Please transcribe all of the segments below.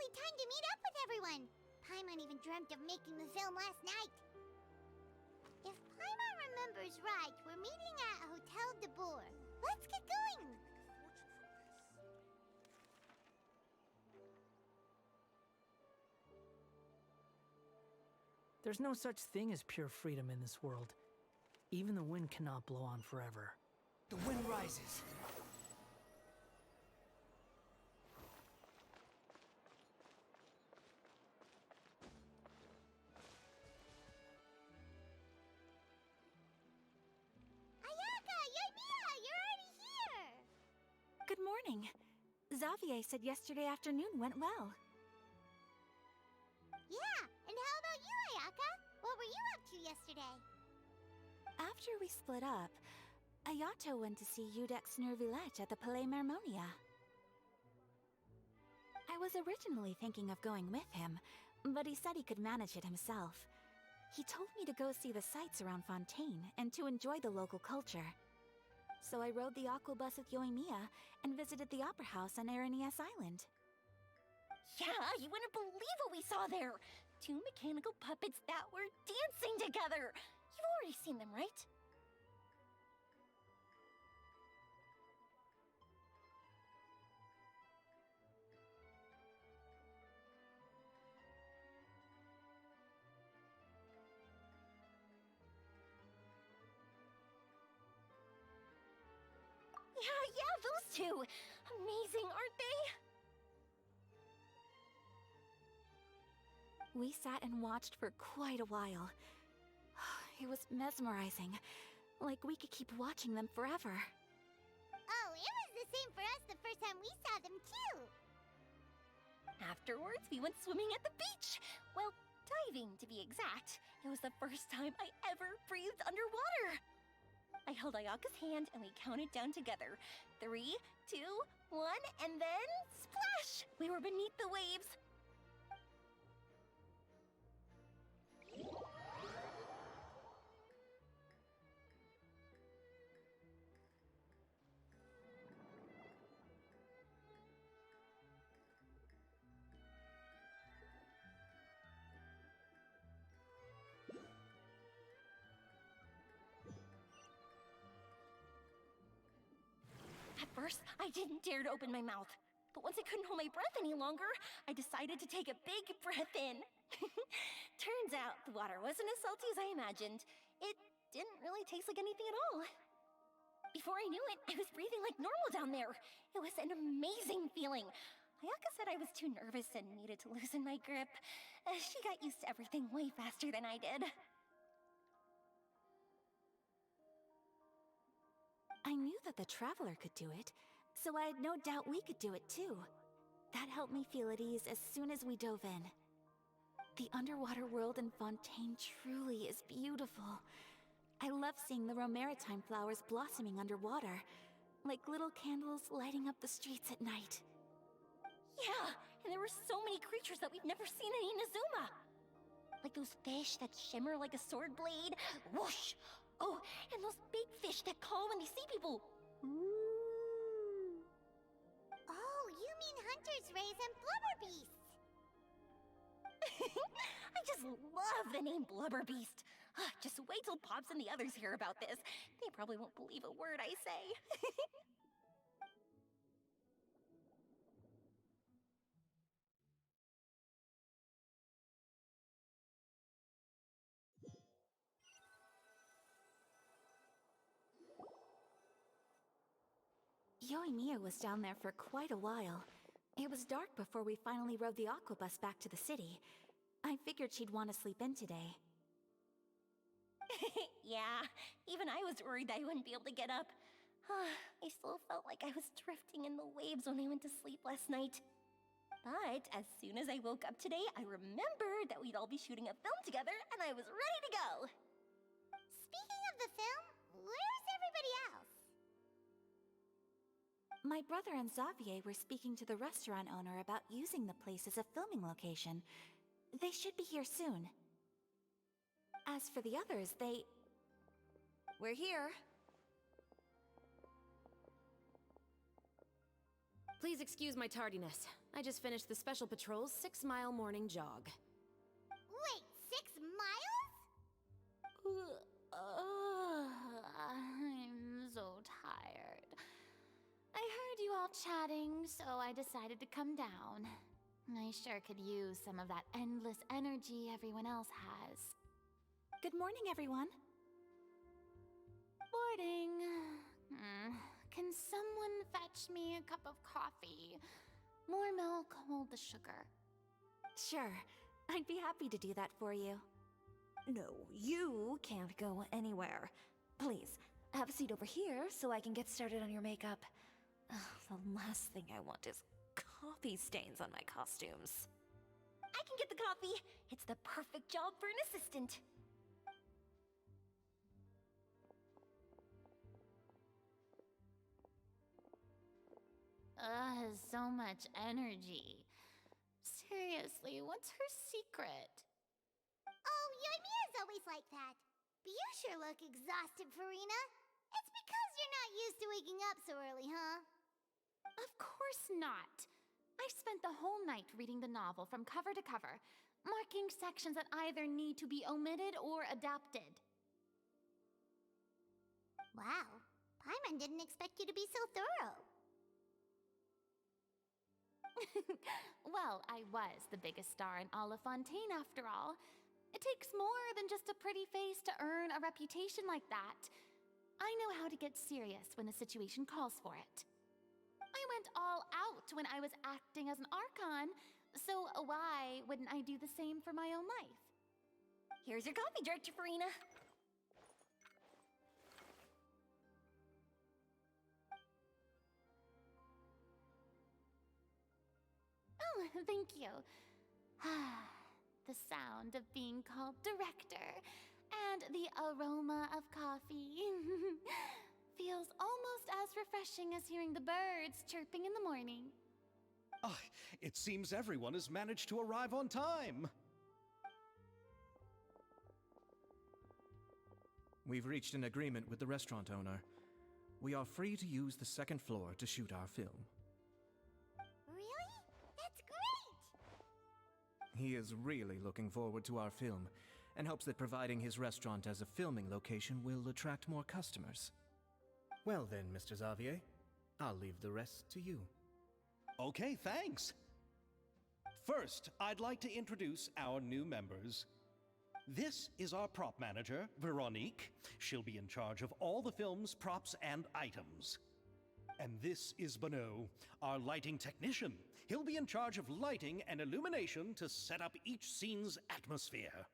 finally time to meet up with everyone! Paimon even dreamt of making the film last night. If Paimon remembers right, we're meeting at Hotel de Boer. Let's get going! There's no such thing as pure freedom in this world. Even the wind cannot blow on forever. The wind rises. Ayaka! Yoimiya! You're already here! Good morning. Xavier said yesterday afternoon went well. Yeah, and how about you, Ayaka? What were you up to yesterday? After we split up, Ayato went to see Udex Nervillette at the Palais Mermonia. I was originally thinking of going with him, but he said he could manage it himself. He told me to go see the sights around Fontaine and to enjoy the local culture. So I rode the aquabus with Yoimiya and visited the opera house on Aranias Island. Yeah, you wouldn't believe what we saw there! 2 mechanical puppets that were dancing together! You've already seen them, right? Yeah, those two! Amazing, aren't they? We sat and watched for quite a while. It was mesmerizing, like we could keep watching them forever. Oh, it was the same for us the first time we saw them, too! Afterwards, we went swimming at the beach! Well, diving, to be exact. It was the first time I ever breathed underwater! I held Ayaka's hand and we counted down together. 3, 2, 1, and then splash! We were beneath the waves. At first, I didn't dare to open my mouth. But once I couldn't hold my breath any longer, I decided to take a big breath in. Turns out the water wasn't as salty as I imagined. It didn't really taste like anything at all. Before I knew it, I was breathing like normal down there. It was an amazing feeling. Ayaka said I was too nervous and needed to loosen my grip. She got used to everything way faster than I did. I knew that the Traveler could do it, so I had no doubt we could do it too. That helped me feel at ease as soon as we dove in. The underwater world in Fontaine truly is beautiful. I love seeing the Romaritime flowers blossoming underwater, like little candles lighting up the streets at night. Yeah, and there were so many creatures that we've never seen in Inazuma. Like those fish that shimmer like a sword blade. Whoosh! Oh, and those big fish that call when they see people. Ooh. Oh, you mean Hunter's Rays and Blubber Beast! I just love the name Blubber Beast. Just wait till Pops and the others hear about this. They probably won't believe a word I say. Yoimiya was down there for quite a while. It was dark before we finally rode the aquabus back to the city. I figured she'd want to sleep in today. Yeah, even I was worried that I wouldn't be able to get up. I still felt like I was drifting in the waves when I went to sleep last night. But as soon as I woke up today, I remembered that we'd all be shooting a film together, and I was ready to go! Speaking of the film, where's everybody else? My brother and Xavier were speaking to the restaurant owner about using the place as a filming location. They should be here soon. As for the others, We're here. Please excuse my tardiness. I just finished the Special Patrol's 6-mile morning jog. Wait, 6 miles? I'm so tired. I heard you all chatting, so I decided to come down. I sure could use some of that endless energy everyone else has. Good morning, everyone. Morning. Can someone fetch me a cup of coffee? More milk, hold the sugar. Sure, I'd be happy to do that for you. No, you can't go anywhere. Please, have a seat over here so I can get started on your makeup. The last thing I want is coffee stains on my costumes. I can get the coffee. It's the perfect job for an assistant. So much energy. Seriously, what's her secret? Oh, Yoimiya's always like that. But you sure look exhausted, Farina. It's because you're not used to waking up so early, huh? Of course not. I spent the whole night reading the novel from cover to cover, marking sections that either need to be omitted or adapted. Wow, Paimon didn't expect you to be so thorough. Well, I was the biggest star in Olifontaine after all. It takes more than just a pretty face to earn a reputation like that. I know how to get serious when the situation calls for it. I went all out when I was acting as an Archon, so why wouldn't I do the same for my own life? Here's your coffee, Director Farina. Oh, thank you. The sound of being called director and the aroma of coffee feels almost as refreshing as hearing the birds chirping in the morning. Ah, it seems everyone has managed to arrive on time. We've reached an agreement with the restaurant owner. We are free to use the second floor to shoot our film. Really? That's great! He is really looking forward to our film and hopes that providing his restaurant as a filming location will attract more customers. Well then, Mr. Xavier, I'll leave the rest to you. Okay, thanks. First, I'd like to introduce our new members. This is our prop manager, Veronique. She'll be in charge of all the film's props and items. And this is Bonneau, our lighting technician. He'll be in charge of lighting and illumination to set up each scene's atmosphere.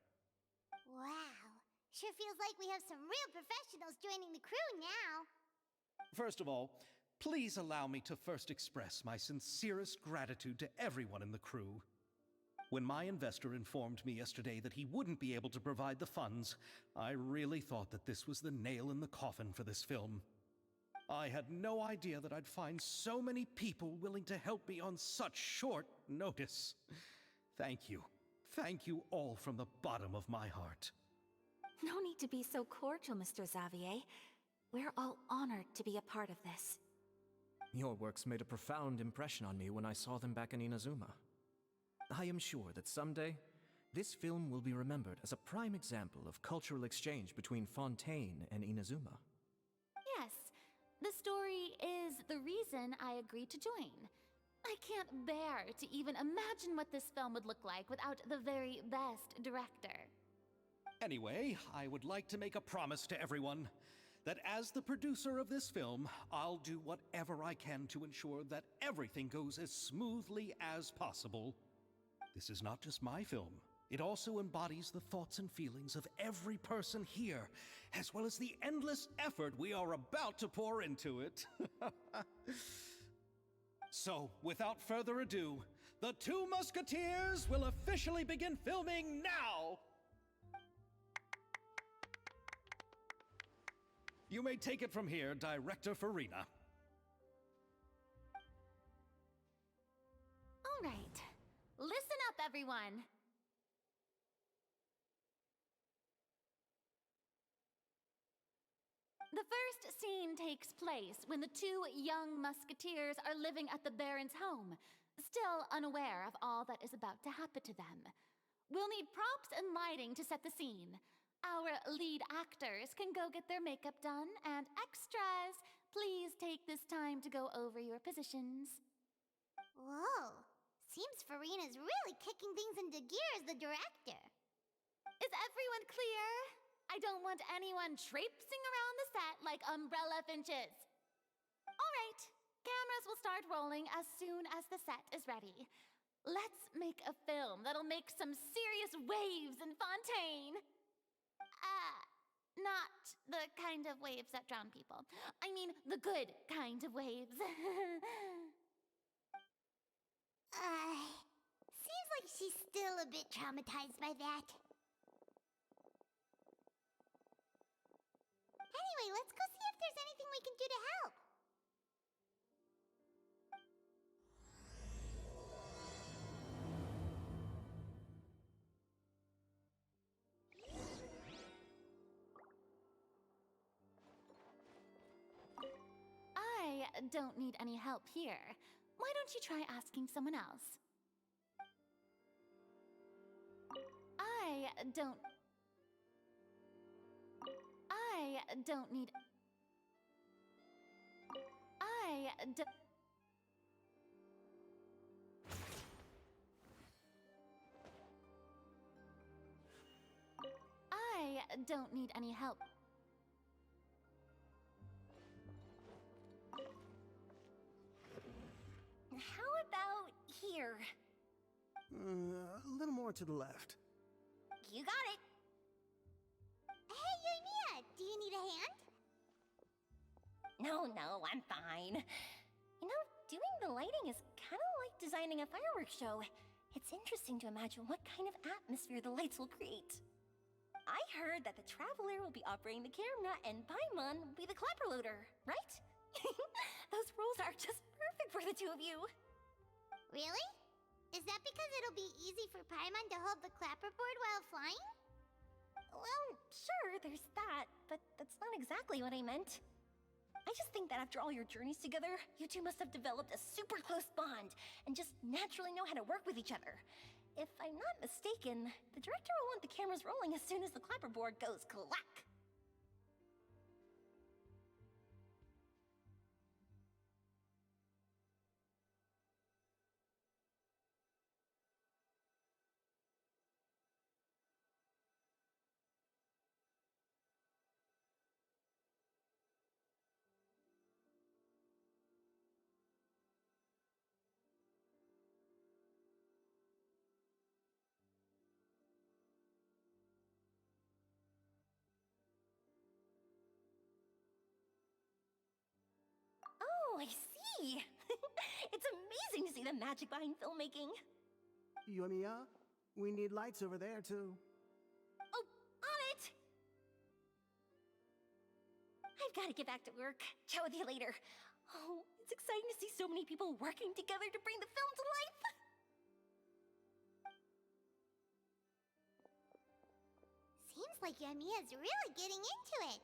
Wow, sure feels like we have some real professionals joining the crew now. First of all, please allow me to first express my sincerest gratitude to everyone in the crew. When my investor informed me yesterday that he wouldn't be able to provide the funds, I really thought that this was the nail in the coffin for this film. I had no idea that I'd find so many people willing to help me on such short notice. Thank you. Thank you all from the bottom of my heart. No need to be so cordial, Mr. Xavier. We're all honored to be a part of this. Your works made a profound impression on me when I saw them back in Inazuma. I am sure that someday, this film will be remembered as a prime example of cultural exchange between Fontaine and Inazuma. Yes, the story is the reason I agreed to join. I can't bear to even imagine what this film would look like without the very best director. Anyway, I would like to make a promise to everyone that as the producer of this film, I'll do whatever I can to ensure that everything goes as smoothly as possible. This is not just my film. It also embodies the thoughts and feelings of every person here, as well as the endless effort we are about to pour into it. So, without further ado, the Two Musketeers will officially begin filming now! You may take it from here, Director Farina. All right. Listen up, everyone. The first scene takes place when the two young musketeers are living at the Baron's home, still unaware of all that is about to happen to them. We'll need props and lighting to set the scene. Our lead actors can go get their makeup done, and extras, please take this time to go over your positions. Whoa. Seems Farina's really kicking things into gear as the director. Is everyone clear? I don't want anyone traipsing around the set like umbrella finches. All right, cameras will start rolling as soon as the set is ready. Let's make a film that'll make some serious waves in Fontaine. Not the kind of waves that drown people. I mean, the good kind of waves. Seems like she's still a bit traumatized by that. Anyway, let's go see if there's anything we can do to help. I don't need any help here. Why don't you try asking someone else? I don't need... I don't need any help. How about here? A little more to the left. You got it. Hey, Yoimiya, do you need a hand? No, I'm fine. You know, doing the lighting is kind of like designing a fireworks show. It's interesting to imagine what kind of atmosphere the lights will create. I heard that the Traveler will be operating the camera and Paimon will be the clapper loader, right? Those roles are just perfect for the two of you. Really? Is that because it'll be easy for Paimon to hold the clapperboard while flying? Well, sure, there's that, but that's not exactly what I meant. I just think that after all your journeys together, you two must have developed a super close bond and just naturally know how to work with each other. If I'm not mistaken, the director will want the cameras rolling as soon as the clapperboard goes clack. Oh, I see! It's amazing to see the magic behind filmmaking. Yoimiya, we need lights over there, too. Oh, on it! I've got to get back to work. Chat with you later. Oh, it's exciting to see so many people working together to bring the film to life. Seems like Yoimiya's really getting into it.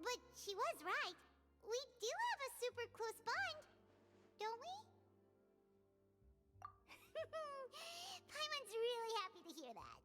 But she was right. We do have a super close bond, don't we? Paimon's really happy to hear that.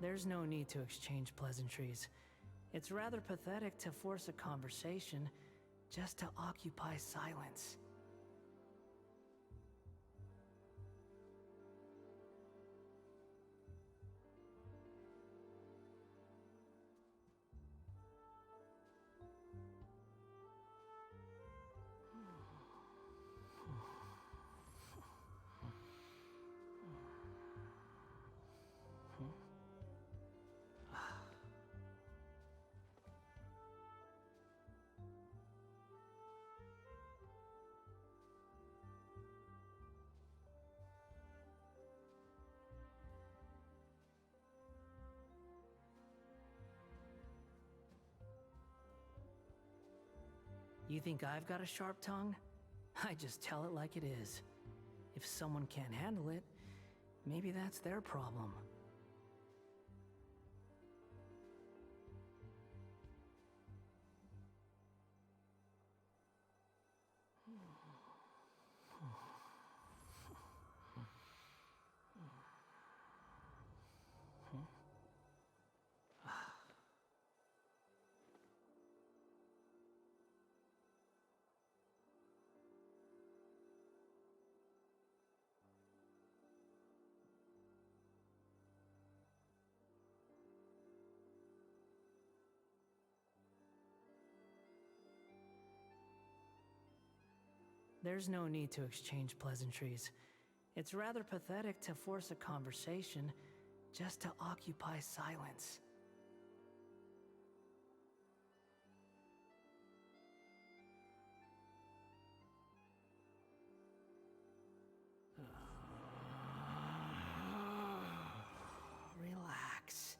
There's no need to exchange pleasantries. It's rather pathetic to force a conversation just to occupy silence. You think I've got a sharp tongue? I just tell it like it is. If someone can't handle it, maybe that's their problem. There's no need to exchange pleasantries. It's rather pathetic to force a conversation just to occupy silence. Relax.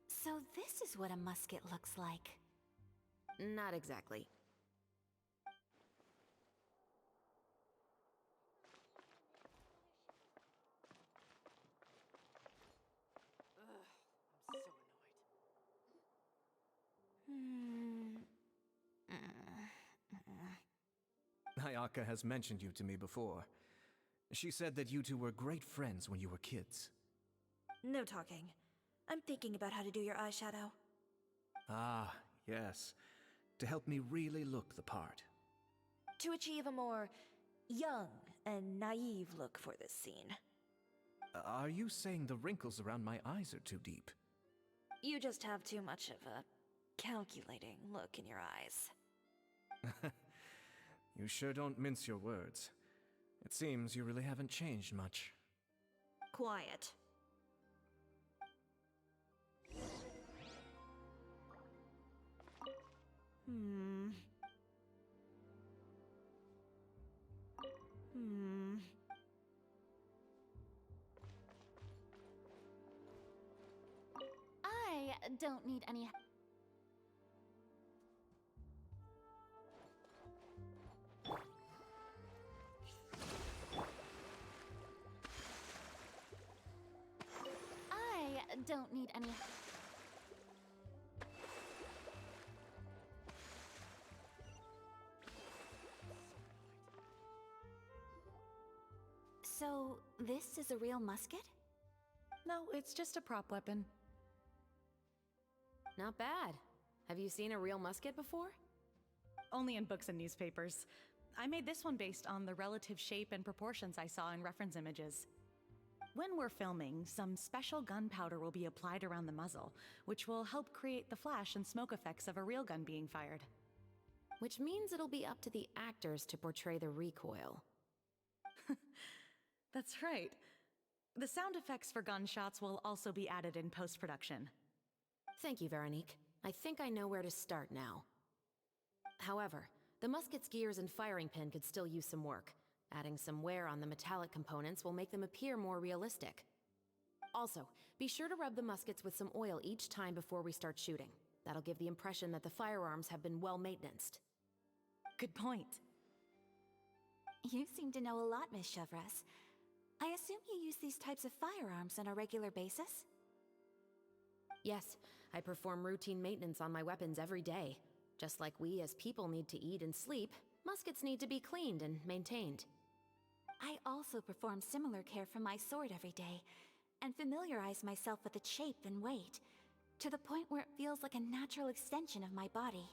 So this is what a musket looks like. Not exactly. Ayaka has mentioned you to me before. She said that you two were great friends when you were kids. No talking. I'm thinking about how to do your eyeshadow. Ah, yes. To help me really look the part. To achieve a more young and naive look for this scene. Are you saying the wrinkles around my eyes are too deep? You just have too much of a calculating look in your eyes. You sure don't mince your words. It seems you really haven't changed much. Quiet. I don't need any. I don't need any. So, this is a real musket? No, it's just a prop weapon. Not bad. Have you seen a real musket before? Only in books and newspapers. I made this one based on the relative shape and proportions I saw in reference images. when we're filming, some special gunpowder will be applied around the muzzle, which will help create the flash and smoke effects of a real gun being fired. Which means it'll be up to the actors to portray the recoil. That's right. The sound effects for gunshots will also be added in post-production. Thank you, Veronique. I think I know where to start now. However, the musket's gears and firing pin could still use some work. Adding some wear on the metallic components will make them appear more realistic. Also, be sure to rub the muskets with some oil each time before we start shooting. That'll give the impression that the firearms have been well maintenanced. Good point. You seem to know a lot, Miss Chevres. I assume you use these types of firearms on a regular basis? Yes, I perform routine maintenance on my weapons every day. Just like we as people need to eat and sleep, muskets need to be cleaned and maintained. I also perform similar care for my sword every day, and familiarize myself with its shape and weight, to the point where it feels like a natural extension of my body.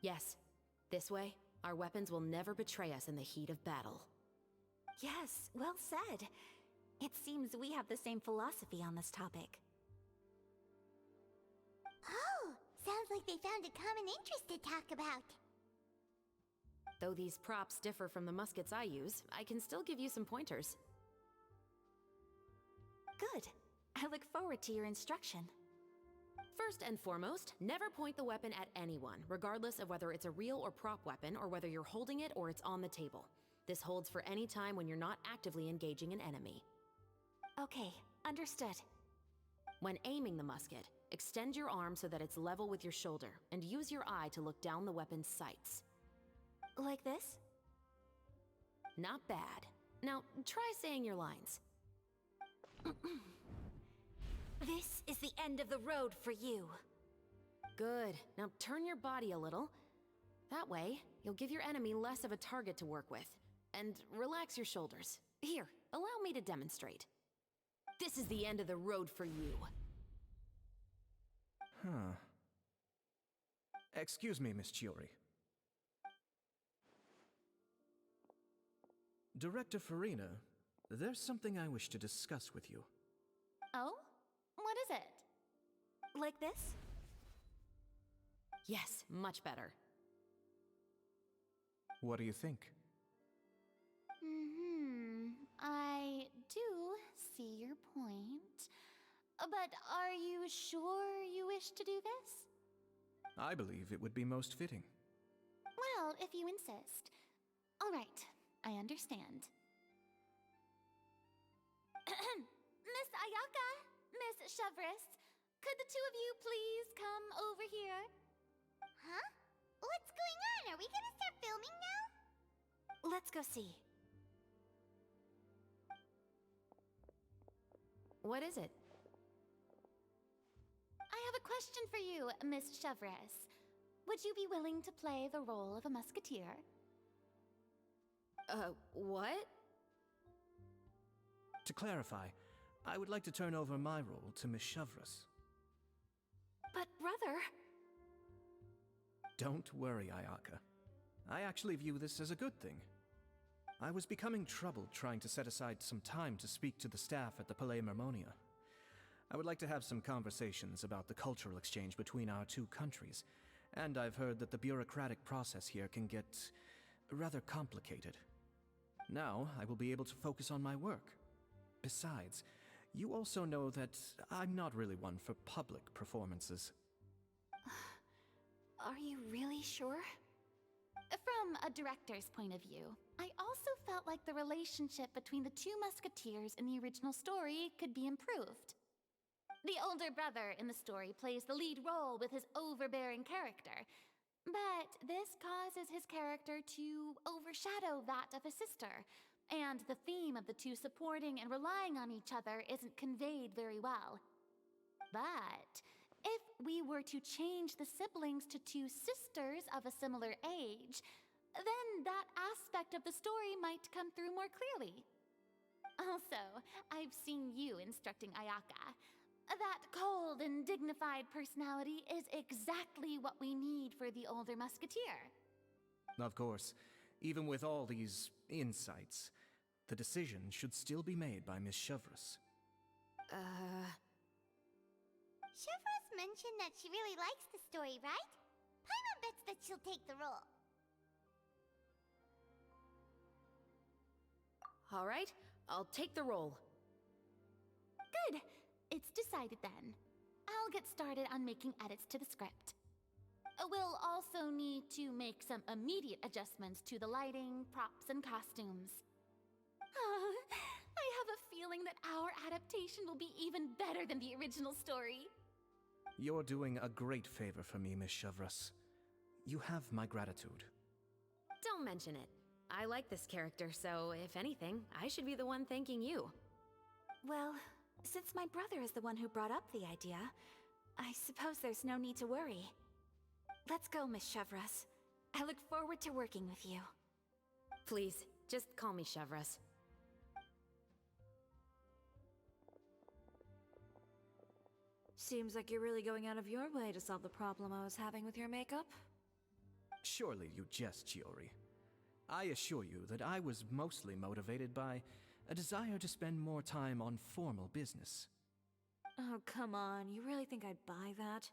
Yes, this way, our weapons will never betray us in the heat of battle. Yes, well said. It seems we have the same philosophy on this topic. Oh, sounds like they found a common interest to talk about. Though these props differ from the muskets I use, I can still give you some pointers. Good. I look forward to your instruction. First and foremost, never point the weapon at anyone, regardless of whether it's a real or prop weapon, or whether you're holding it or it's on the table. This holds for any time when you're not actively engaging an enemy. Okay, understood. When aiming the musket, extend your arm so that it's level with your shoulder, and use your eye to look down the weapon's sights. Like this? Not bad. Now, try saying your lines. This is the end of the road for you. Good. Now turn your body a little. That way, you'll give your enemy less of a target to work with. And relax your shoulders. Here, allow me to demonstrate. This is the end of the road for you. Huh. Excuse me, Miss Chiori. Director Farina, there's something I wish to discuss with you. Oh? What is it? Like this? Yes, much better. What do you think? I do see your point. But are you sure you wish to do this? I believe it would be most fitting. Well, if you insist. All right, I understand. Miss Ayaka, Miss Chevres, could the two of you please come over here? Huh? What's going on? Are we gonna start filming now? Let's go see. What is it? I have a question for you, Miss Chevres. Would you be willing to play the role of a musketeer? What? To clarify, I would like to turn over my role to Miss Chevres. But brother... Don't worry, Ayaka. I actually view this as a good thing. I was becoming troubled trying to set aside some time to speak to the staff at the Palais Mermonia. I would like to have some conversations about the cultural exchange between our two countries, and I've heard that the bureaucratic process here can get rather complicated. Now, I will be able to focus on my work. Besides, you also know that I'm not really one for public performances. Are you really sure? From a director's point of view, I also felt like the relationship between the two musketeers in the original story could be improved. The older brother in the story plays the lead role with his overbearing character, but this causes his character to overshadow that of his sister, and the theme of the two supporting and relying on each other isn't conveyed very well. But if we were to change the siblings to two sisters of a similar age, then that aspect of the story might come through more clearly. Also, I've seen you instructing Ayaka. That cold and dignified personality is exactly what we need for the older musketeer. Of course, even with all these insights, the decision should still be made by Miss Chevreuse. Chevreuse mentioned that she really likes the story, right? Paimon bets that she'll take the role. All right, I'll take the role. Good. It's decided then. I'll get started on making edits to the script. We'll also need to make some immediate adjustments to the lighting, props, and costumes. I have a feeling that our adaptation will be even better than the original story. You're doing a great favor for me, Miss Chevreuse. You have my gratitude. Don't mention it. I like this character, so if anything, I should be the one thanking you. Well, since my brother is the one who brought up the idea, I suppose there's no need to worry. Let's go, Miss Chevreuse. I look forward to working with you. Please, just call me Chevreuse. Seems like you're really going out of your way to solve the problem I was having with your makeup. Surely you jest, Chiori. I assure you that I was mostly motivated by a desire to spend more time on formal business. Oh, come on. You really think I'd buy that?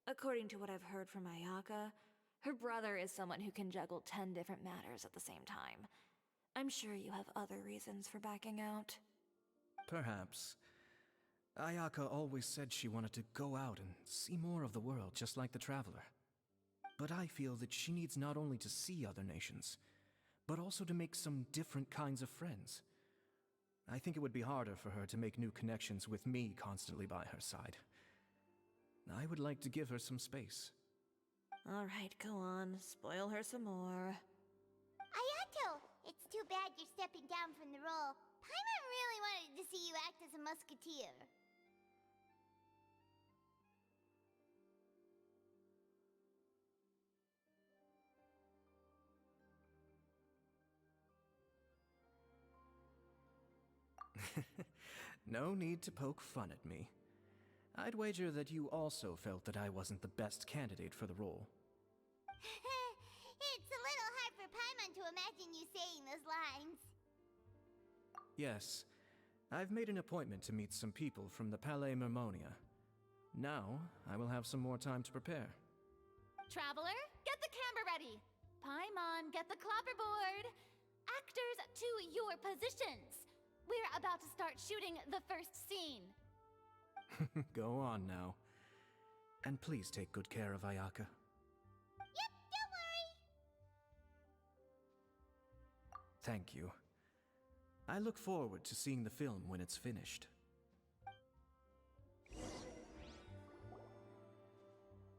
According to what I've heard from Ayaka, her brother is someone who can juggle 10 different matters at the same time. I'm sure you have other reasons for backing out. Perhaps. Ayaka always said she wanted to go out and see more of the world, just like the Traveler. But I feel that she needs not only to see other nations, but also to make some different kinds of friends. I think it would be harder for her to make new connections with me constantly by her side. I would like to give her some space. Alright, go on. Spoil her some more. Ayato, it's too bad you're stepping down from the role. Paimon really wanted to see you act as a musketeer. No need to poke fun at me. I'd wager that you also felt that I wasn't the best candidate for the role. It's a little hard for Paimon to imagine you saying those lines. Yes, I've made an appointment to meet some people from the Palais Mermonia. Now, I will have some more time to prepare. Traveler, get the camera ready. Paimon, get the clapperboard. Actors, to your positions. We're about to start shooting the first scene. Go on now. And please take good care of Ayaka. Yep, don't worry. Thank you. I look forward to seeing the film when it's finished.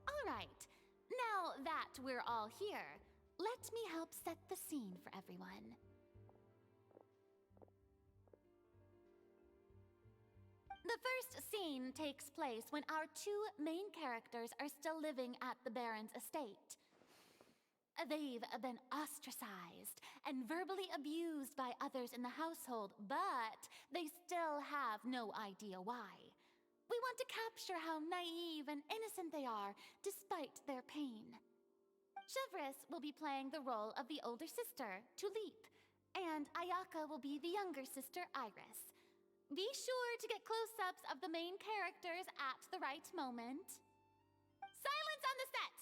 All right. Now that we're all here, let me help set the scene for everyone. The first scene takes place when our two main characters are still living at the Baron's estate. They've been ostracized and verbally abused by others in the household, but they still have no idea why. We want to capture how naive and innocent they are, despite their pain. Chevreuse will be playing the role of the older sister, Tulip, and Ayaka will be the younger sister, Iris. Be sure to get close-ups of the main characters at the right moment. Silence on the set!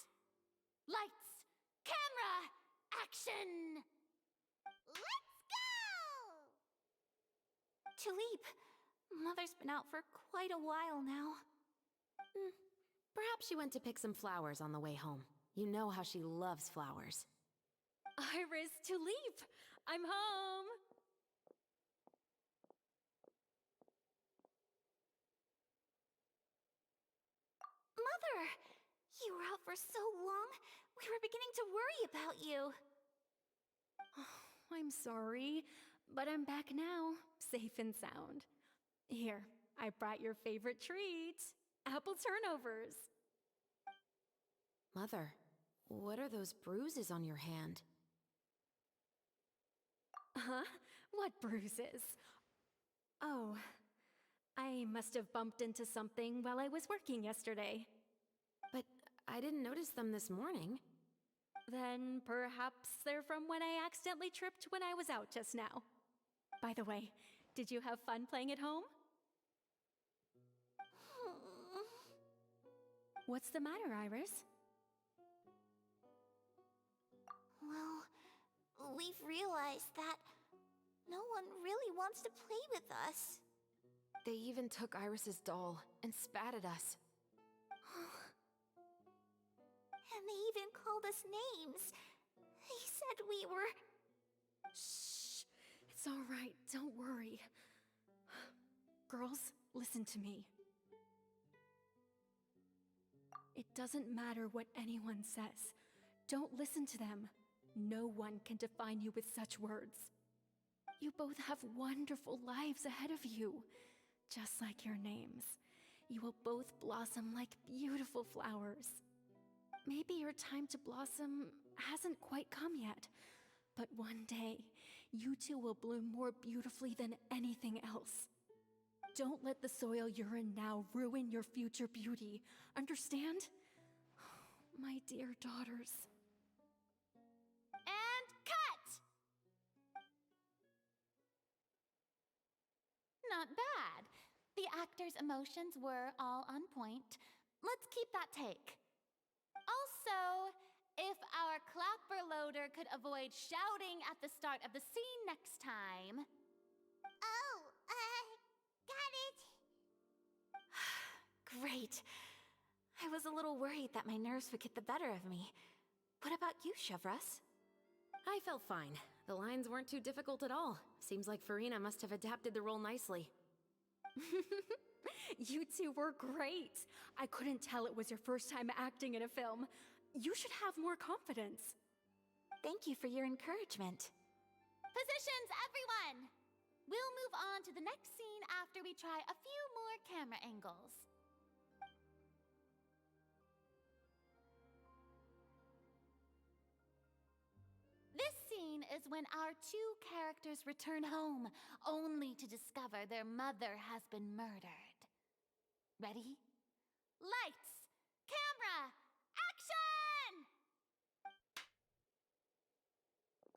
Lights! Camera! Action! Let's go! Tulip, Mother's been out for quite a while now. Perhaps she went to pick some flowers on the way home. You know how she loves flowers. Iris, Tulip! I'm home! Mother! You were out for so long, we were beginning to worry about you. I'm sorry, but I'm back now, safe and sound. Here, I brought your favorite treat, apple turnovers. Mother, what are those bruises on your hand? Huh? What bruises? Oh, I must have bumped into something while I was working yesterday. But I didn't notice them this morning. Then perhaps they're from when I accidentally tripped when I was out just now. By the way, did you have fun playing at home? What's the matter, Iris? Well, we've realized that no one really wants to play with us. They even took Iris's doll and spat at us. And they even called us names. They said we were... Shh. It's all right. Don't worry. Girls, listen to me. It doesn't matter what anyone says. Don't listen to them. No one can define you with such words. You both have wonderful lives ahead of you. Just like your names. You will both blossom like beautiful flowers. Maybe your time to blossom hasn't quite come yet, but one day, you two will bloom more beautifully than anything else. Don't let the soil you're in now ruin your future beauty. Understand? My dear daughters. And cut! Not bad. The actors' emotions were all on point. Let's keep that take. Also, if our clapper loader could avoid shouting at the start of the scene next time. Oh, got it. Great. I was a little worried that my nerves would get the better of me. What about you, Chevros? I felt fine. The lines weren't too difficult at all. Seems like Farina must have adapted the role nicely. You two were great. I couldn't tell it was your first time acting in a film. You should have more confidence. Thank you for your encouragement. Positions, everyone! We'll move on to the next scene after we try a few more camera angles. This scene is when our two characters return home, only to discover their mother has been murdered. Ready? Lights! Camera! Action!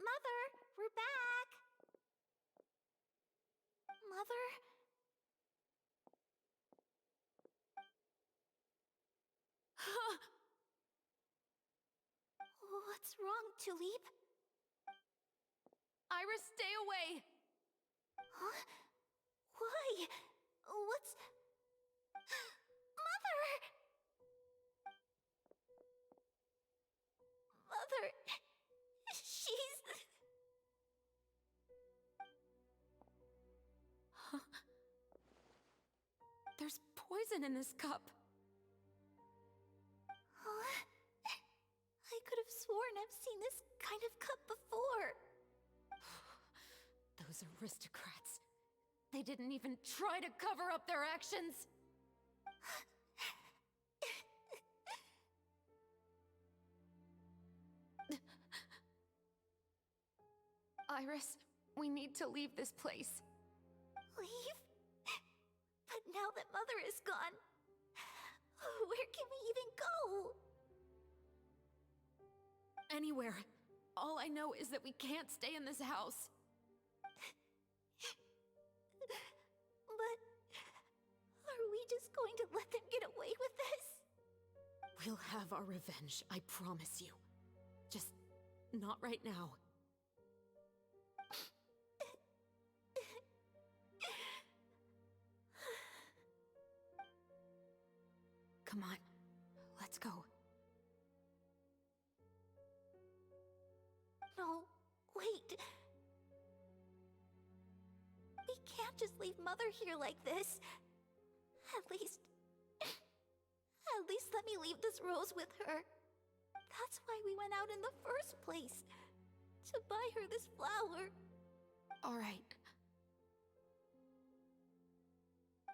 Mother, we're back. Mother? What's wrong, Tulip? Iris, stay away! Huh? Why? What's... Mother! Mother... She's... There's poison in this cup. Huh? I could have sworn I've seen this kind of cup before. Those aristocrats. They didn't even try to cover up their actions. Iris, we need to leave this place. Leave? But now that Mother is gone, where can we even go? Anywhere. All I know is that we can't stay in this house. But are we just going to let them get away with this? We'll have our revenge, I promise you. Just not right now. Come on, let's go. No, wait. We can't just leave Mother here like this. At least let me leave this rose with her. That's why we went out in the first place. To buy her this flower. All right.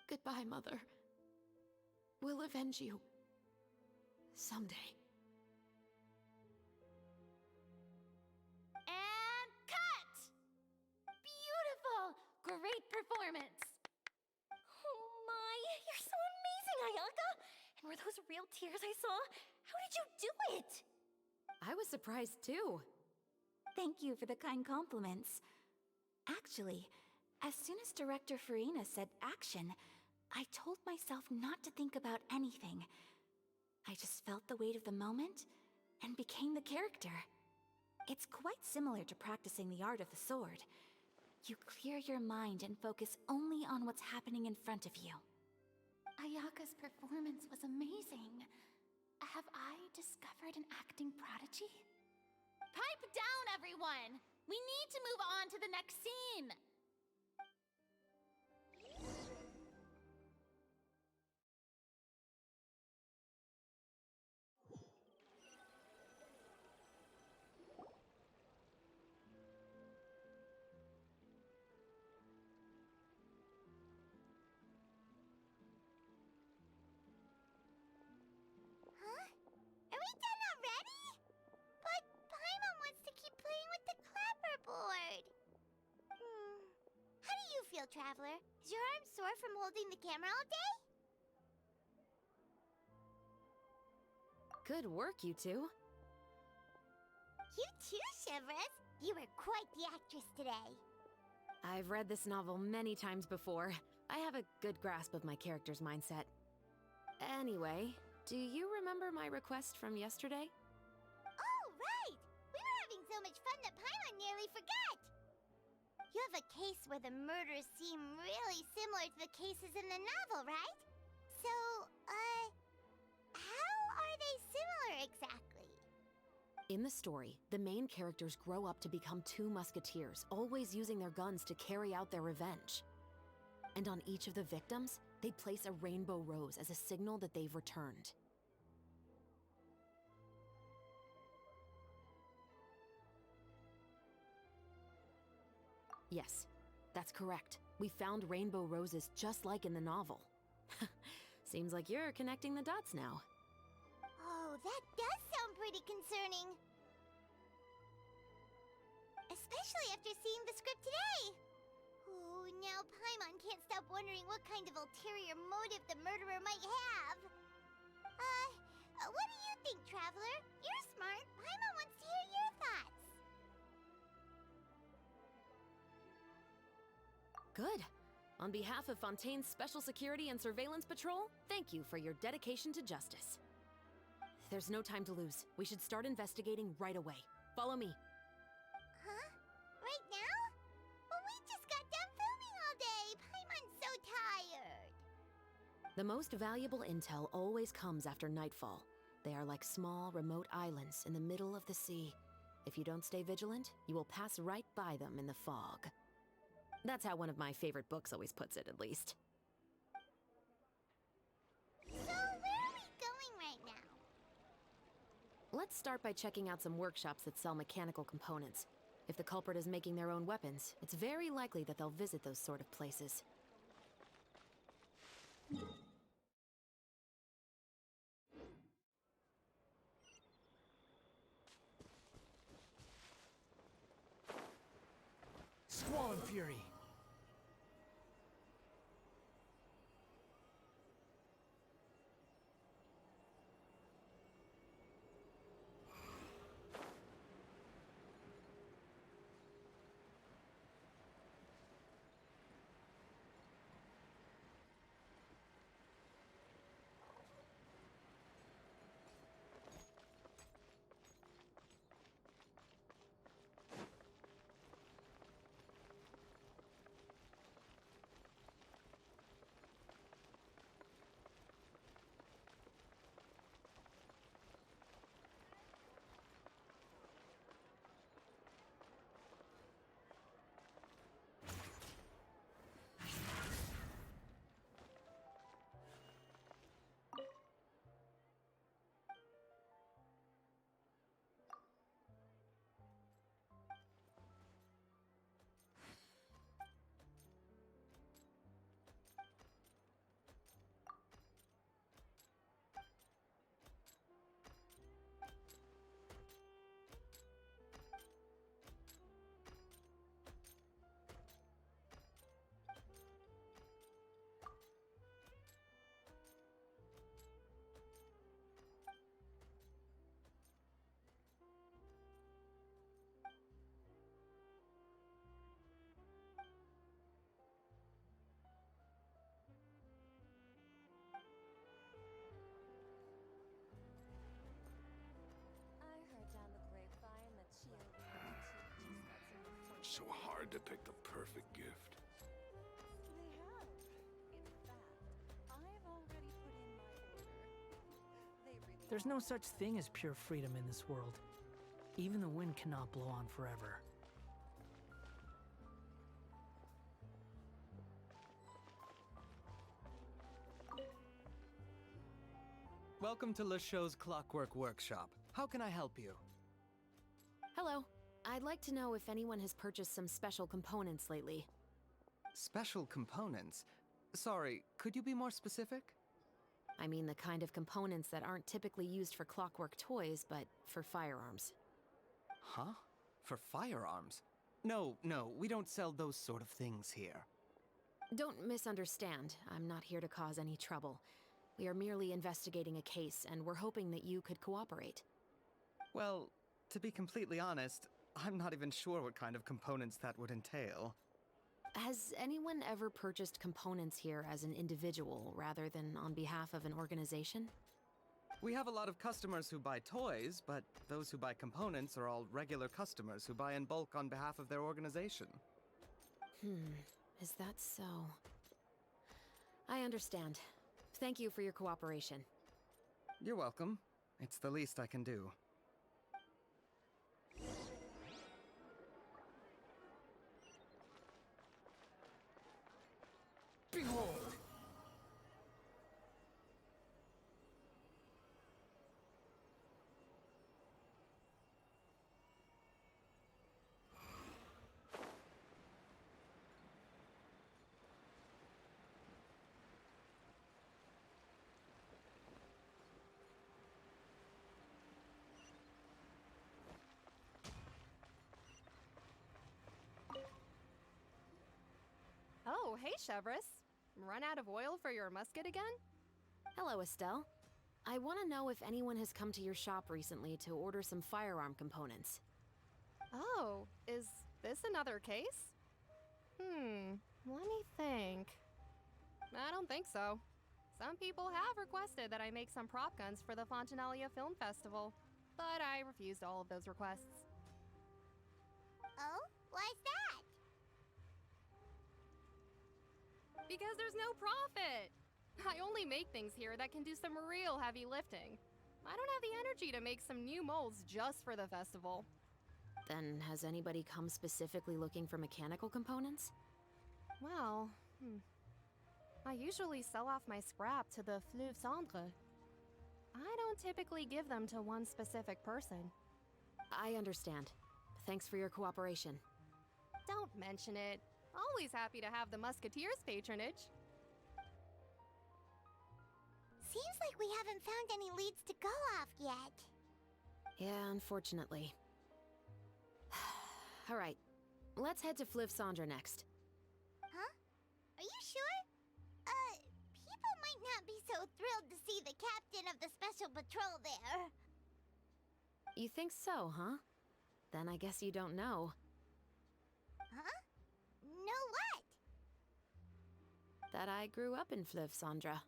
Goodbye, Mother. We'll avenge you. Someday. And cut! Beautiful! Great performance! Oh my, you're so amazing, Ayaka! And were those real tears I saw? How did you do it? I was surprised too. Thank you for the kind compliments. Actually, As soon as Director Farina said action, I told myself not to think about anything. I just felt the weight of the moment and became the character. It's quite similar to practicing the art of the sword. You clear your mind and focus only on what's happening in front of you. Ayaka's performance was amazing. Have I discovered an acting prodigy? Pipe down, everyone! We need to move on to the next scene! Are we done already? But Paimon wants to keep playing with the clapperboard. How do you feel, Traveler? Is your arm sore from holding the camera all day? Good work, you two. You too, Shivers. You were quite the actress today. I've read this novel many times before. I have a good grasp of my character's mindset. Anyway, do you remember my request from yesterday? Oh, right! We were having so much fun that Paimon nearly forgot! You have a case where the murders seem really similar to the cases in the novel, right? So, how are they similar exactly? In the story, the main characters grow up to become two musketeers, always using their guns to carry out their revenge. And on each of the victims, they place a rainbow rose as a signal that they've returned. Yes, that's correct. We found rainbow roses just like in the novel. Seems like you're connecting the dots now. Oh, that does sound pretty concerning. Especially after seeing the script today. Oh, now Paimon can't stop wondering what kind of ulterior motive the murderer might have. What do you think, Traveler? You're smart. Paimon wants to hear your thoughts. Good. On behalf of Fontaine's Special Security and Surveillance Patrol, thank you for your dedication to justice. There's no time to lose. We should start investigating right away. Follow me. Huh? Right now? But we just got done filming all day. Paimon's so tired. The most valuable intel always comes after nightfall. They are like small, remote islands in the middle of the sea. If you don't stay vigilant, you will pass right by them in the fog. That's how one of my favorite books always puts it, at least. So, where are we going right now? Let's start by checking out some workshops that sell mechanical components. If the culprit is making their own weapons, it's very likely that they'll visit those sort of places. Squall and Fury. so hard to pick the perfect gift. They have. In fact, I've already put in my order. They really There's no such thing as pure freedom in this world. Even the wind cannot blow on forever. Welcome to Le Show's Clockwork Workshop. How can I help you? Hello. I'd like to know if anyone has purchased some special components lately. Special components? Sorry, could you be more specific? I mean the kind of components that aren't typically used for clockwork toys, but for firearms. Huh? For firearms? No, we don't sell those sort of things here. Don't misunderstand. I'm not here to cause any trouble. We are merely investigating a case, and we're hoping that you could cooperate. Well, to be completely honest, I'm not even sure what kind of components that would entail. Has anyone ever purchased components here as an individual rather than on behalf of an organization? We have a lot of customers who buy toys, but those who buy components are all regular customers who buy in bulk on behalf of their organization. Is that so? I understand. Thank you for your cooperation. You're welcome. It's the least I can do. Behold! Oh, hey, Chevris. Run out of oil for your musket again? Hello, Estelle. I want to know if anyone has come to your shop recently to order some firearm components. Oh, is this another case? Let me think. I don't think so. Some people have requested that I make some prop guns for the Fontanalia Film Festival, but I refused all of those requests. Oh? Why's that? Because there's no profit! I only make things here that can do some real heavy lifting. I don't have the energy to make some new molds just for the festival. Then has anybody come specifically looking for mechanical components? Well, I usually sell off my scrap to the Fleuve Cendre. I don't typically give them to one specific person. I understand. Thanks for your cooperation. Don't mention it. Always happy to have the Musketeers' patronage. Seems like we haven't found any leads to go off yet. Yeah, unfortunately. All right, let's head to Fleuve Cendre next. Huh? Are you sure? People might not be so thrilled to see the captain of the special patrol there. You think so, huh? Then I guess you don't know. Huh? Know what? That I grew up in Fleuve Cendre.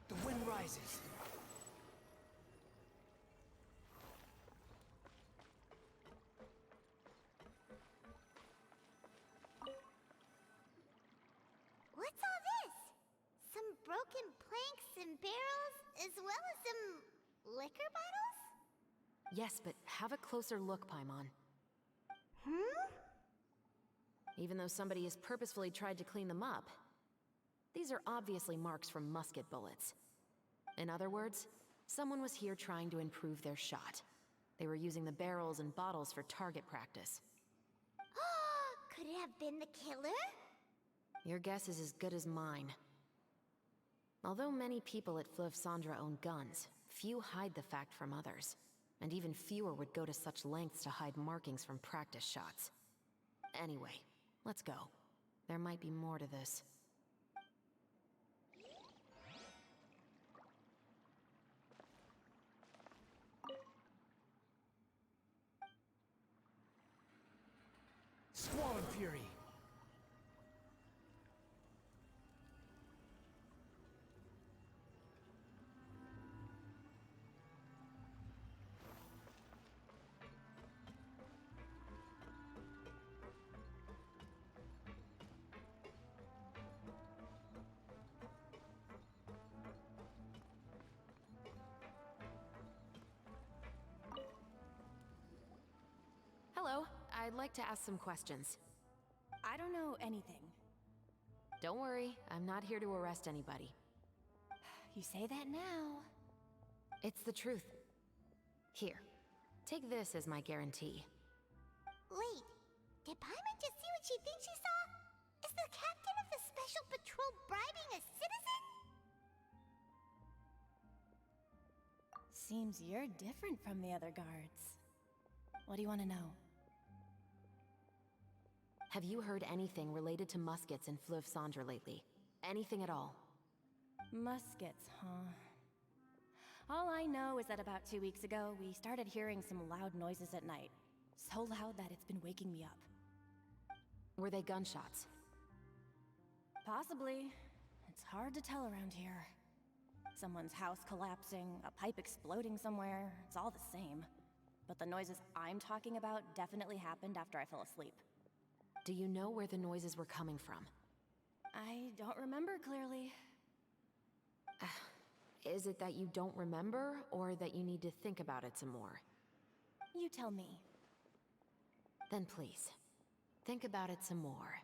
The wind rises. What's all this? Some broken planks and barrels, as well as some liquor bottles? Yes, but have a closer look, Paimon. Even though somebody has purposefully tried to clean them up, these are obviously marks from musket bullets. In other words, someone was here trying to improve their shot. They were using the barrels and bottles for target practice. Could it have been the killer? Your guess is as good as mine. Although many people at Fleuve Cendre own guns, few hide the fact from others. and even fewer would go to such lengths to hide markings from practice shots. Anyway, let's go. There might be more to this. Squall and Fury! Hello, I'd like to ask some questions. I don't know anything. Don't worry, I'm not here to arrest anybody. You say that now. It's the truth. Here, take this as my guarantee. Wait, did Paimon just see what she thinks she saw? Is the captain of the Special Patrol bribing a citizen? Seems you're different from the other guards. What do you want to know? Have you heard anything related to muskets in Fleuve Cendre lately? Anything at all? Muskets, huh? All I know is that about 2 weeks ago, we started hearing some loud noises at night. So loud that it's been waking me up. Were they gunshots? Possibly. It's hard to tell around here. Someone's house collapsing, a pipe exploding somewhere, it's all the same. But the noises I'm talking about definitely happened after I fell asleep. Do you know where the noises were coming from? I don't remember clearly. Is it that you don't remember, or that you need to think about it some more? You tell me. Then please, think about it some more.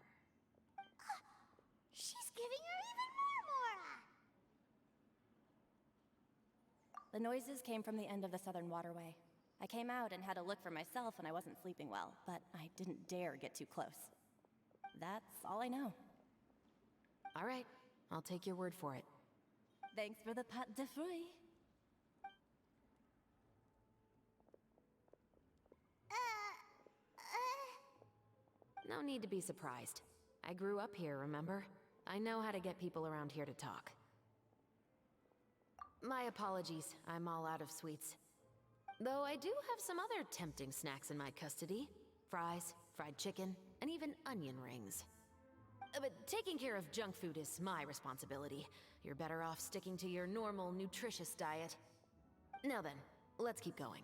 She's giving her even more aura! The noises came from the end of the Southern Waterway. I came out and had a look for myself when I wasn't sleeping well, but I didn't dare get too close. That's all I know. All right, I'll take your word for it. Thanks for the pat de fruits. No need to be surprised. I grew up here, remember? I know how to get people around here to talk. My apologies, I'm all out of sweets. Though I do have some other tempting snacks in my custody. Fries, fried chicken, and even onion rings. But taking care of junk food is my responsibility. You're better off sticking to your normal, nutritious diet. Now then, let's keep going.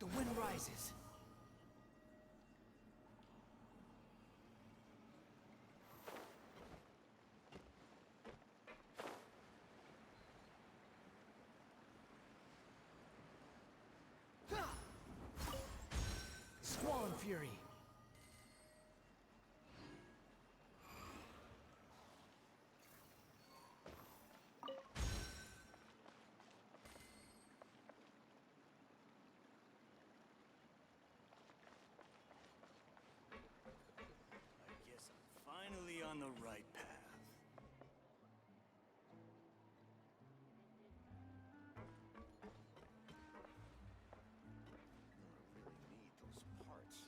The wind rises. Squall and Fury. Finally on the right path. I really need those parts.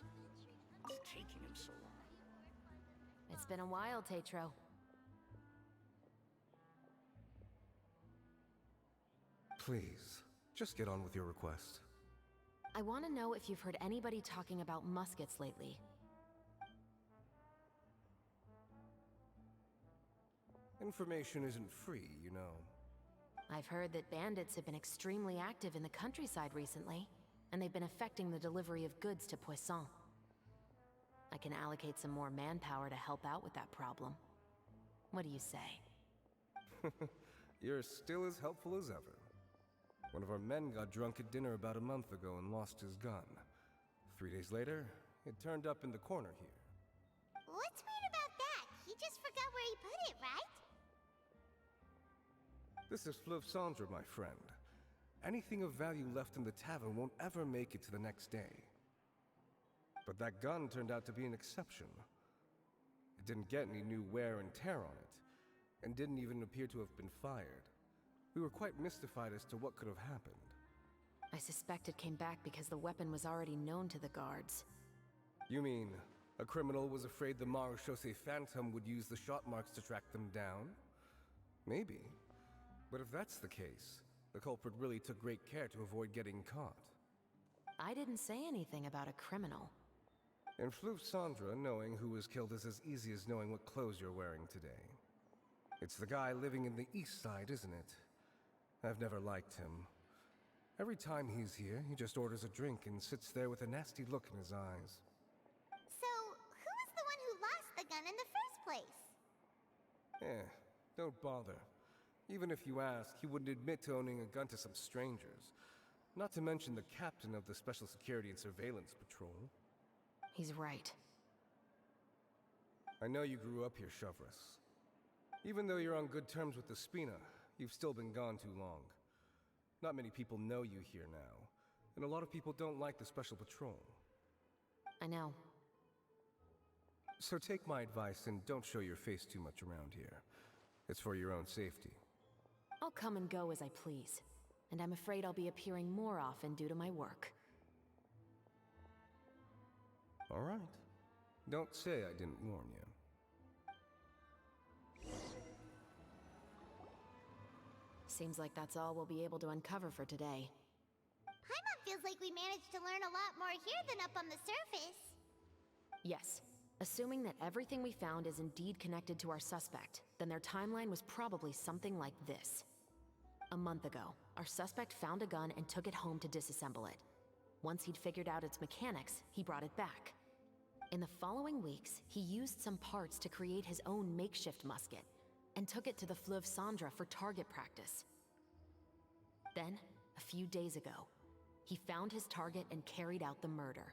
It's taking him so long. It's been a while, Tetro. Please, just get on with your request. I want to know if you've heard anybody talking about muskets lately. Information isn't free, you know. I've heard that bandits have been extremely active in the countryside recently, and they've been affecting the delivery of goods to Poisson. I can allocate some more manpower to help out with that problem. What do you say? You're still as helpful as ever. One of our men got drunk at dinner about a month ago and lost his gun. 3 days later, it turned up in the corner here. What's weird about that? He just forgot where he put it, right? This is Fleuve Cendre, my friend. Anything of value left in the tavern won't ever make it to the next day. But that gun turned out to be an exception. It didn't get any new wear and tear on it, and didn't even appear to have been fired. We were quite mystified as to what could have happened. I suspect it came back because the weapon was already known to the guards. You mean, a criminal was afraid the Marechaussee Phantom would use the shot marks to track them down? Maybe. But if that's the case, the culprit really took great care to avoid getting caught. I didn't say anything about a criminal. In Fleuve Cendre, knowing who was killed is as easy as knowing what clothes you're wearing today. It's the guy living in the east side, isn't it? I've never liked him. Every time he's here, he just orders a drink and sits there with a nasty look in his eyes. So, who was the one who lost the gun in the first place? Don't bother. Even if you ask, he wouldn't admit to owning a gun to some strangers. Not to mention the captain of the Special Security and Surveillance Patrol. He's right. I know you grew up here, Chevreuse. Even though you're on good terms with the Spina, you've still been gone too long. Not many people know you here now, and a lot of people don't like the Special Patrol. I know. So take my advice and don't show your face too much around here. It's for your own safety. I'll come and go as I please, and I'm afraid I'll be appearing more often due to my work. All right. Don't say I didn't warn you. Seems like that's all we'll be able to uncover for today. Paimon feels like we managed to learn a lot more here than up on the surface. Yes. Assuming that everything we found is indeed connected to our suspect, then their timeline was probably something like this. A month ago, our suspect found a gun and took it home to disassemble it. Once he'd figured out its mechanics, he brought it back. In the following weeks, he used some parts to create his own makeshift musket, and took it to the Fleuve Cendre for target practice. Then, a few days ago, he found his target and carried out the murder.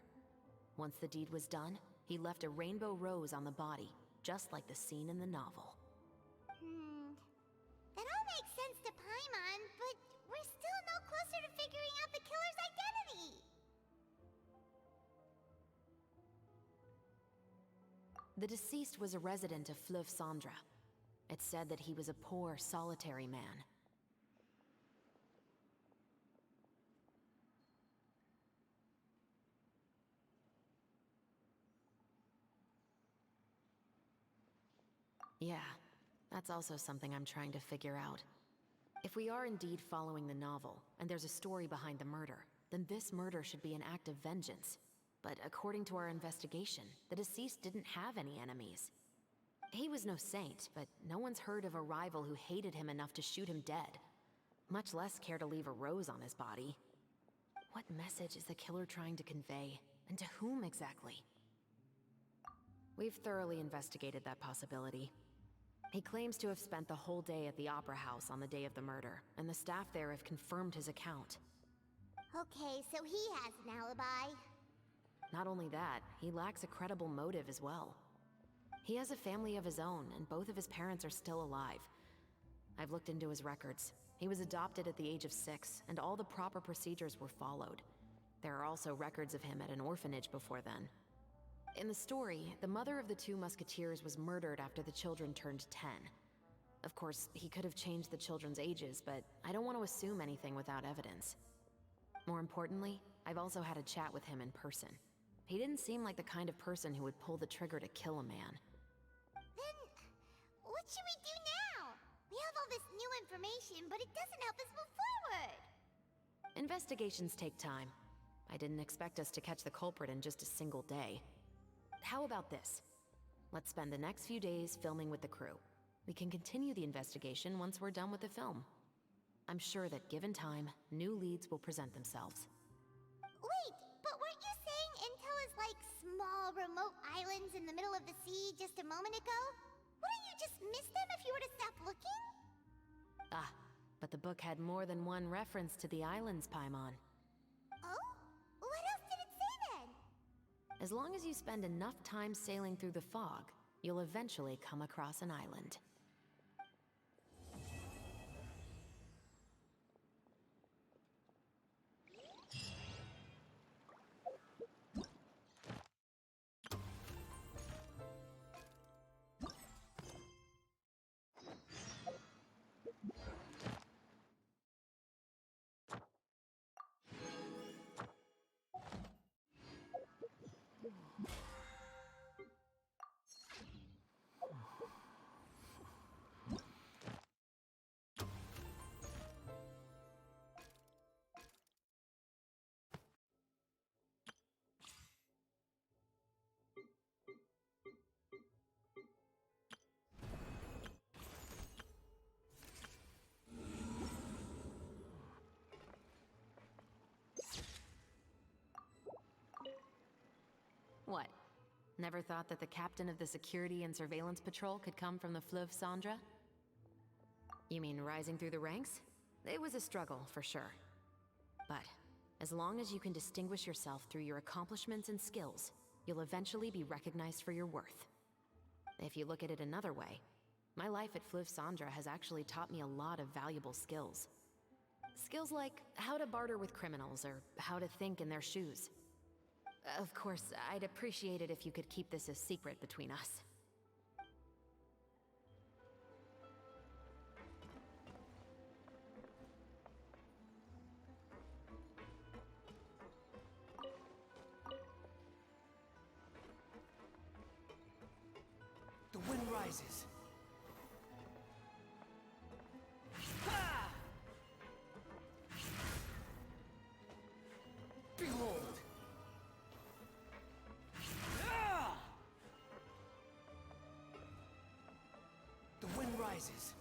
Once the deed was done, he left a rainbow rose on the body, just like the scene in the novel. That all makes sense to Paimon, but we're still no closer to figuring out the killer's identity. The deceased was a resident of Fleuve Cendre. It's said that he was a poor, solitary man. Yeah, that's also something I'm trying to figure out. If we are indeed following the novel, and there's a story behind the murder, then this murder should be an act of vengeance. But according to our investigation, the deceased didn't have any enemies. He was no saint, but no one's heard of a rival who hated him enough to shoot him dead. Much less care to leave a rose on his body. What message is the killer trying to convey? And to whom exactly? We've thoroughly investigated that possibility. He claims to have spent the whole day at the Opera House on the day of the murder, and the staff there have confirmed his account. Okay, so he has an alibi. Not only that, he lacks a credible motive as well. He has a family of his own, and both of his parents are still alive. I've looked into his records. He was adopted at the age of 6, and all the proper procedures were followed. There are also records of him at an orphanage before then. In the story, the mother of the 2 musketeers was murdered after the children turned 10. Of course, he could have changed the children's ages, but I don't want to assume anything without evidence. More importantly, I've also had a chat with him in person. He didn't seem like the kind of person who would pull the trigger to kill a man. Then, what should we do now? We have all this new information, but it doesn't help us move forward. Investigations take time. I didn't expect us to catch the culprit in just a single day. How about this? Let's spend the next few days filming with the crew. We can continue the investigation once we're done with the film. I'm sure that given time, new leads will present themselves. Wait, but weren't you saying Intel is like small, remote islands in the middle of the sea just a moment ago? Wouldn't you just miss them if you were to stop looking? Ah, but the book had more than one reference to the islands, Paimon. Oh? What else did it say then? As long as you spend enough time sailing through the fog, you'll eventually come across an island. What? Never thought that the captain of the security and surveillance patrol could come from the Fleuve Cendre? You mean rising through the ranks? It was a struggle, for sure. But as long as you can distinguish yourself through your accomplishments and skills, you'll eventually be recognized for your worth. If you look at it another way, my life at Fleuve Cendre has actually taught me a lot of valuable skills. Skills like how to barter with criminals or how to think in their shoes. Of course, I'd appreciate it if you could keep this a secret between us. The wind rises. Ha! Behold! The wind rises.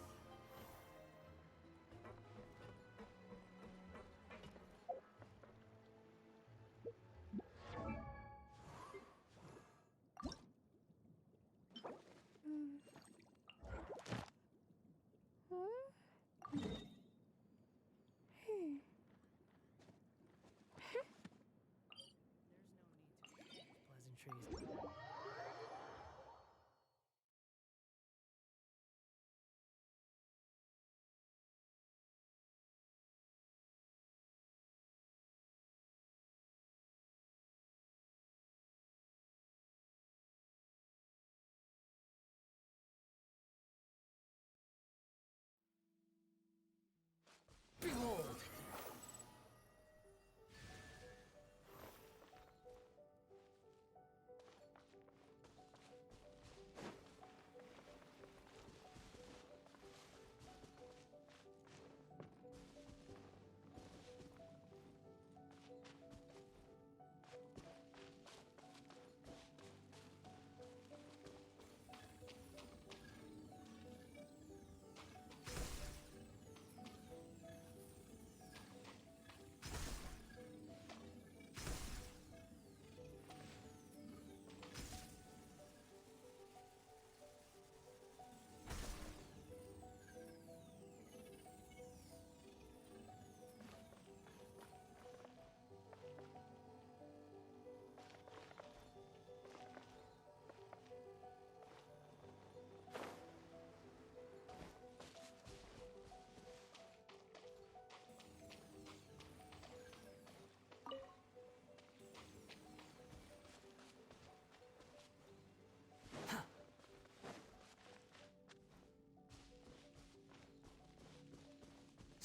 Pleasantries. Behold!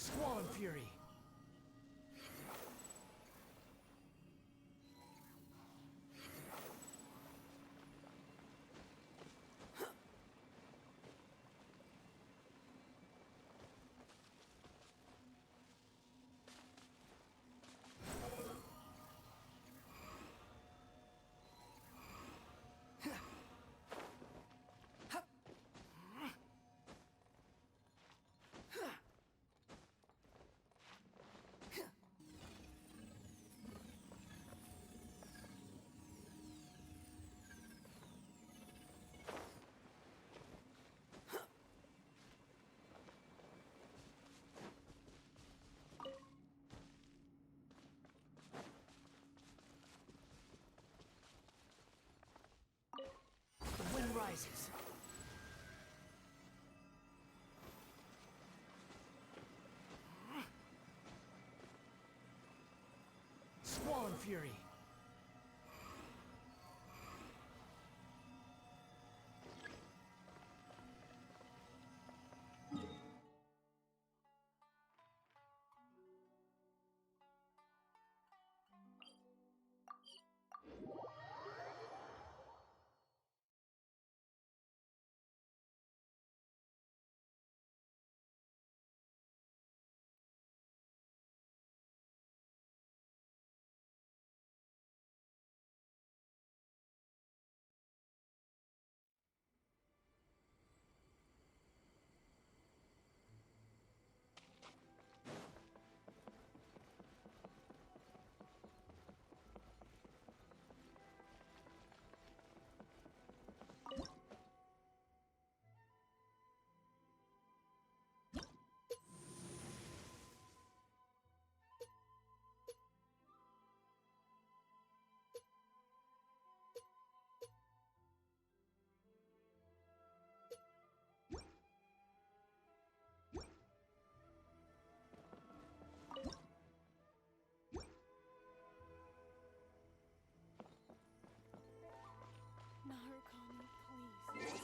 Squall Fury. rises. Squall Fury. Narukami, please.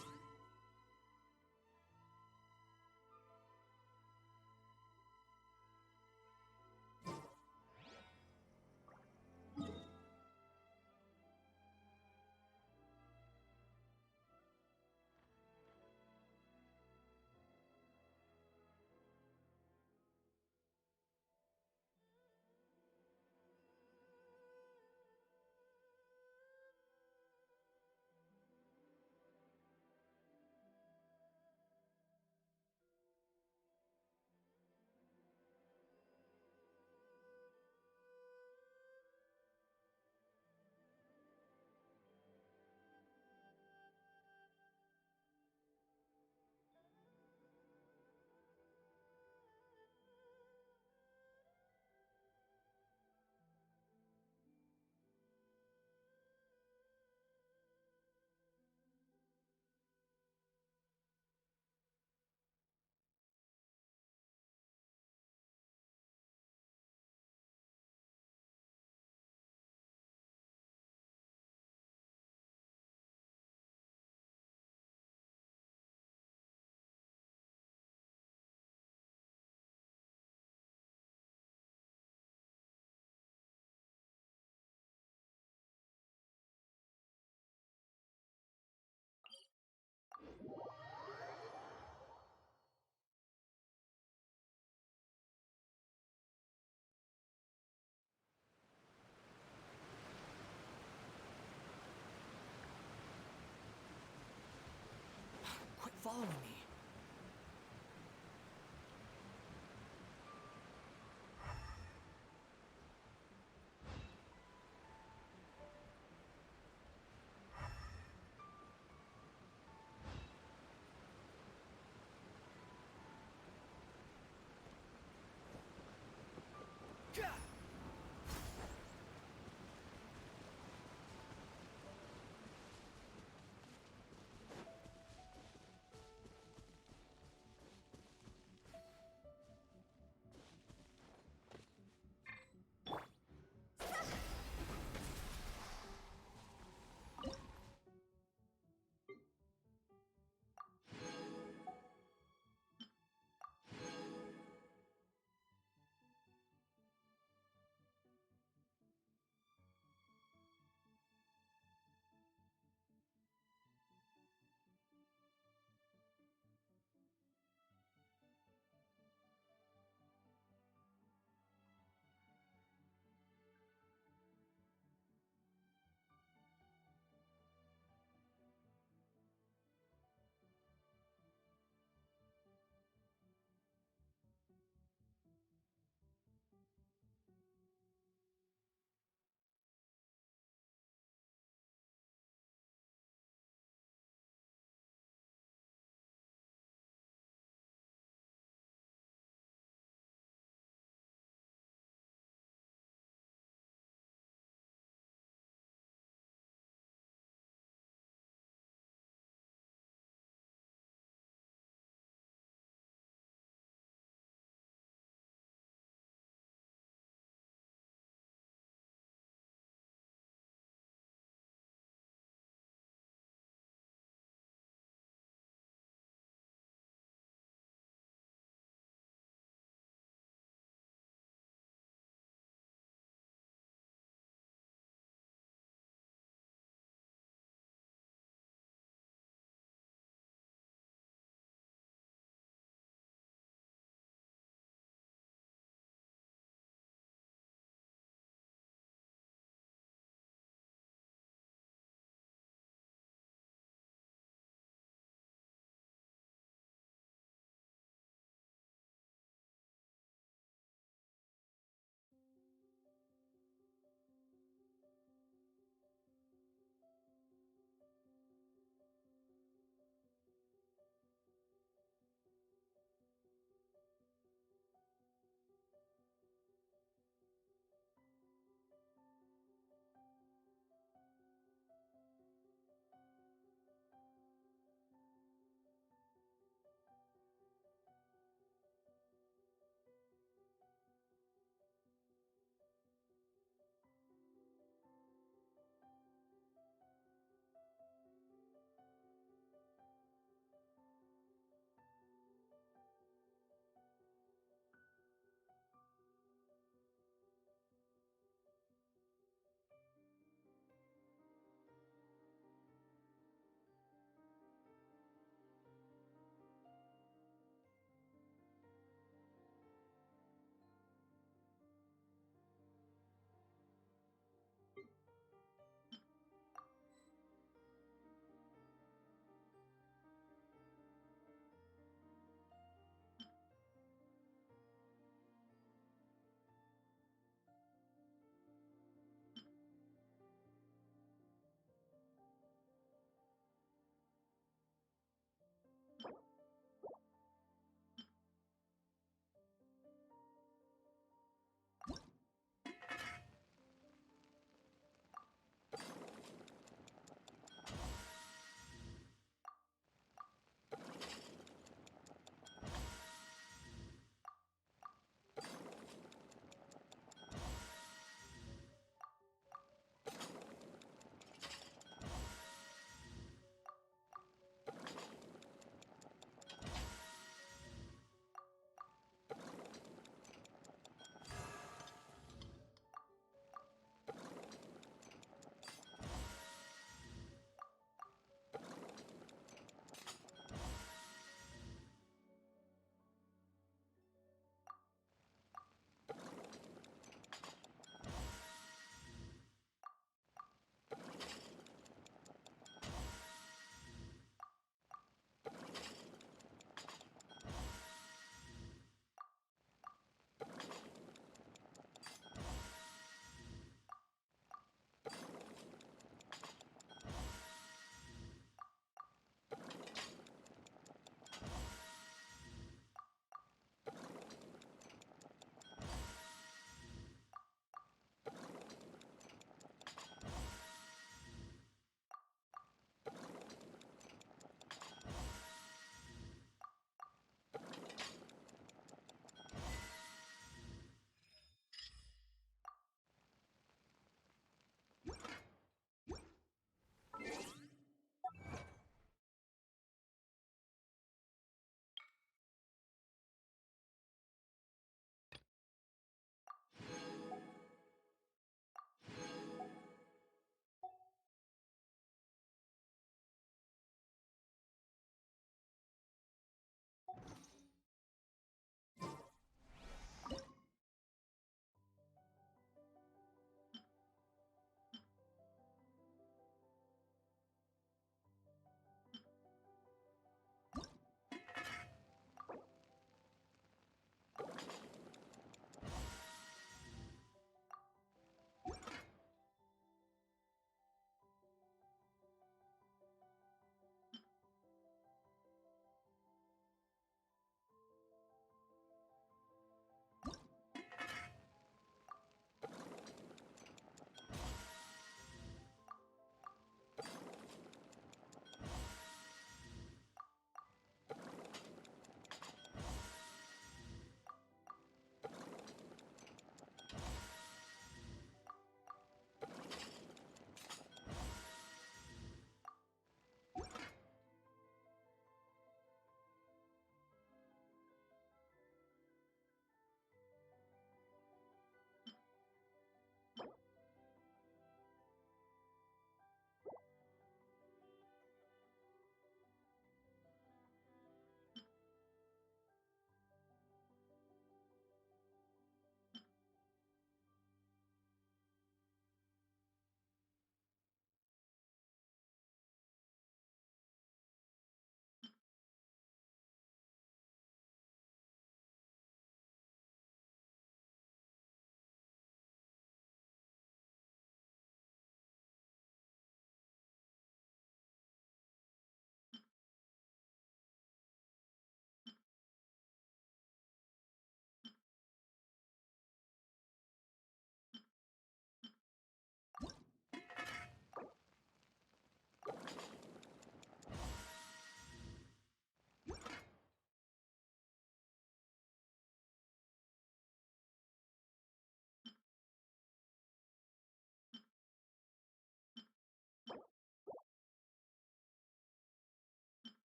Quit following me.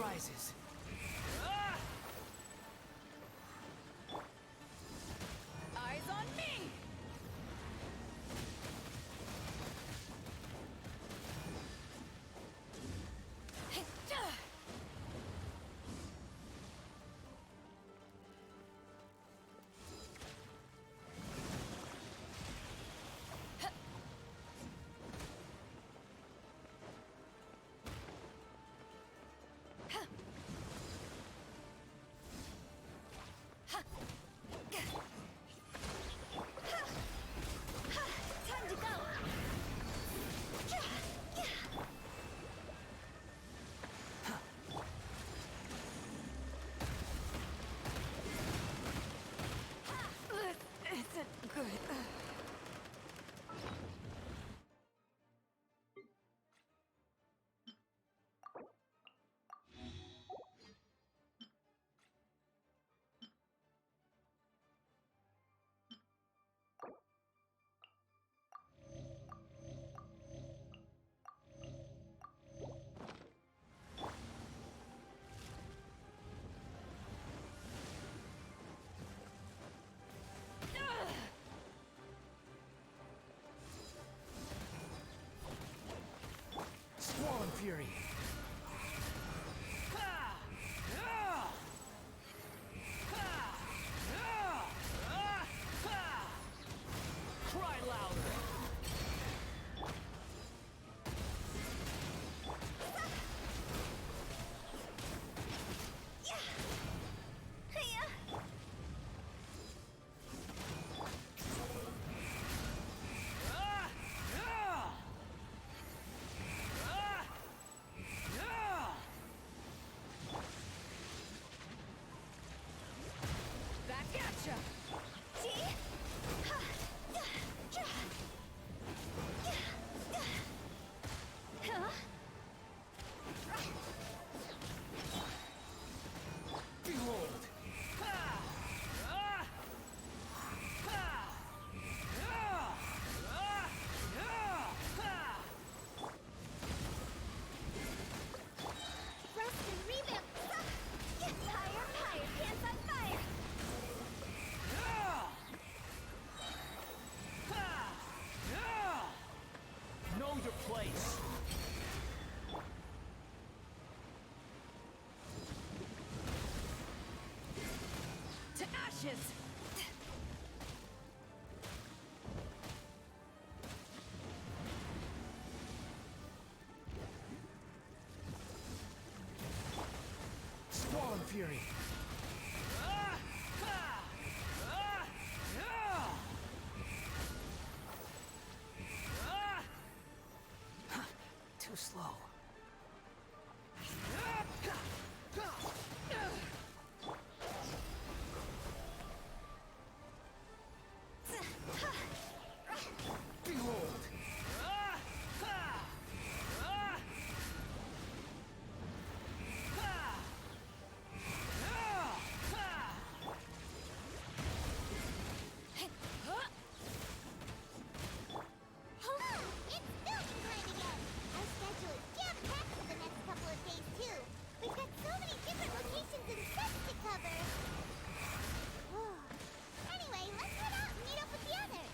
surprises. Eyes on me! Time to go! This isn't good. Squall and Fury. Cry louder. Back at ya! Behold. Rest and revamp! Higher, higher, pants on fire! Know your place. To ashes! Squall and Fury. Too slow. Behold. It's filming time again! Our schedule is jam-packed for the next couple of days, too. We've got so many different locations and sets to cover. Anyway, let's head out and meet up with the others.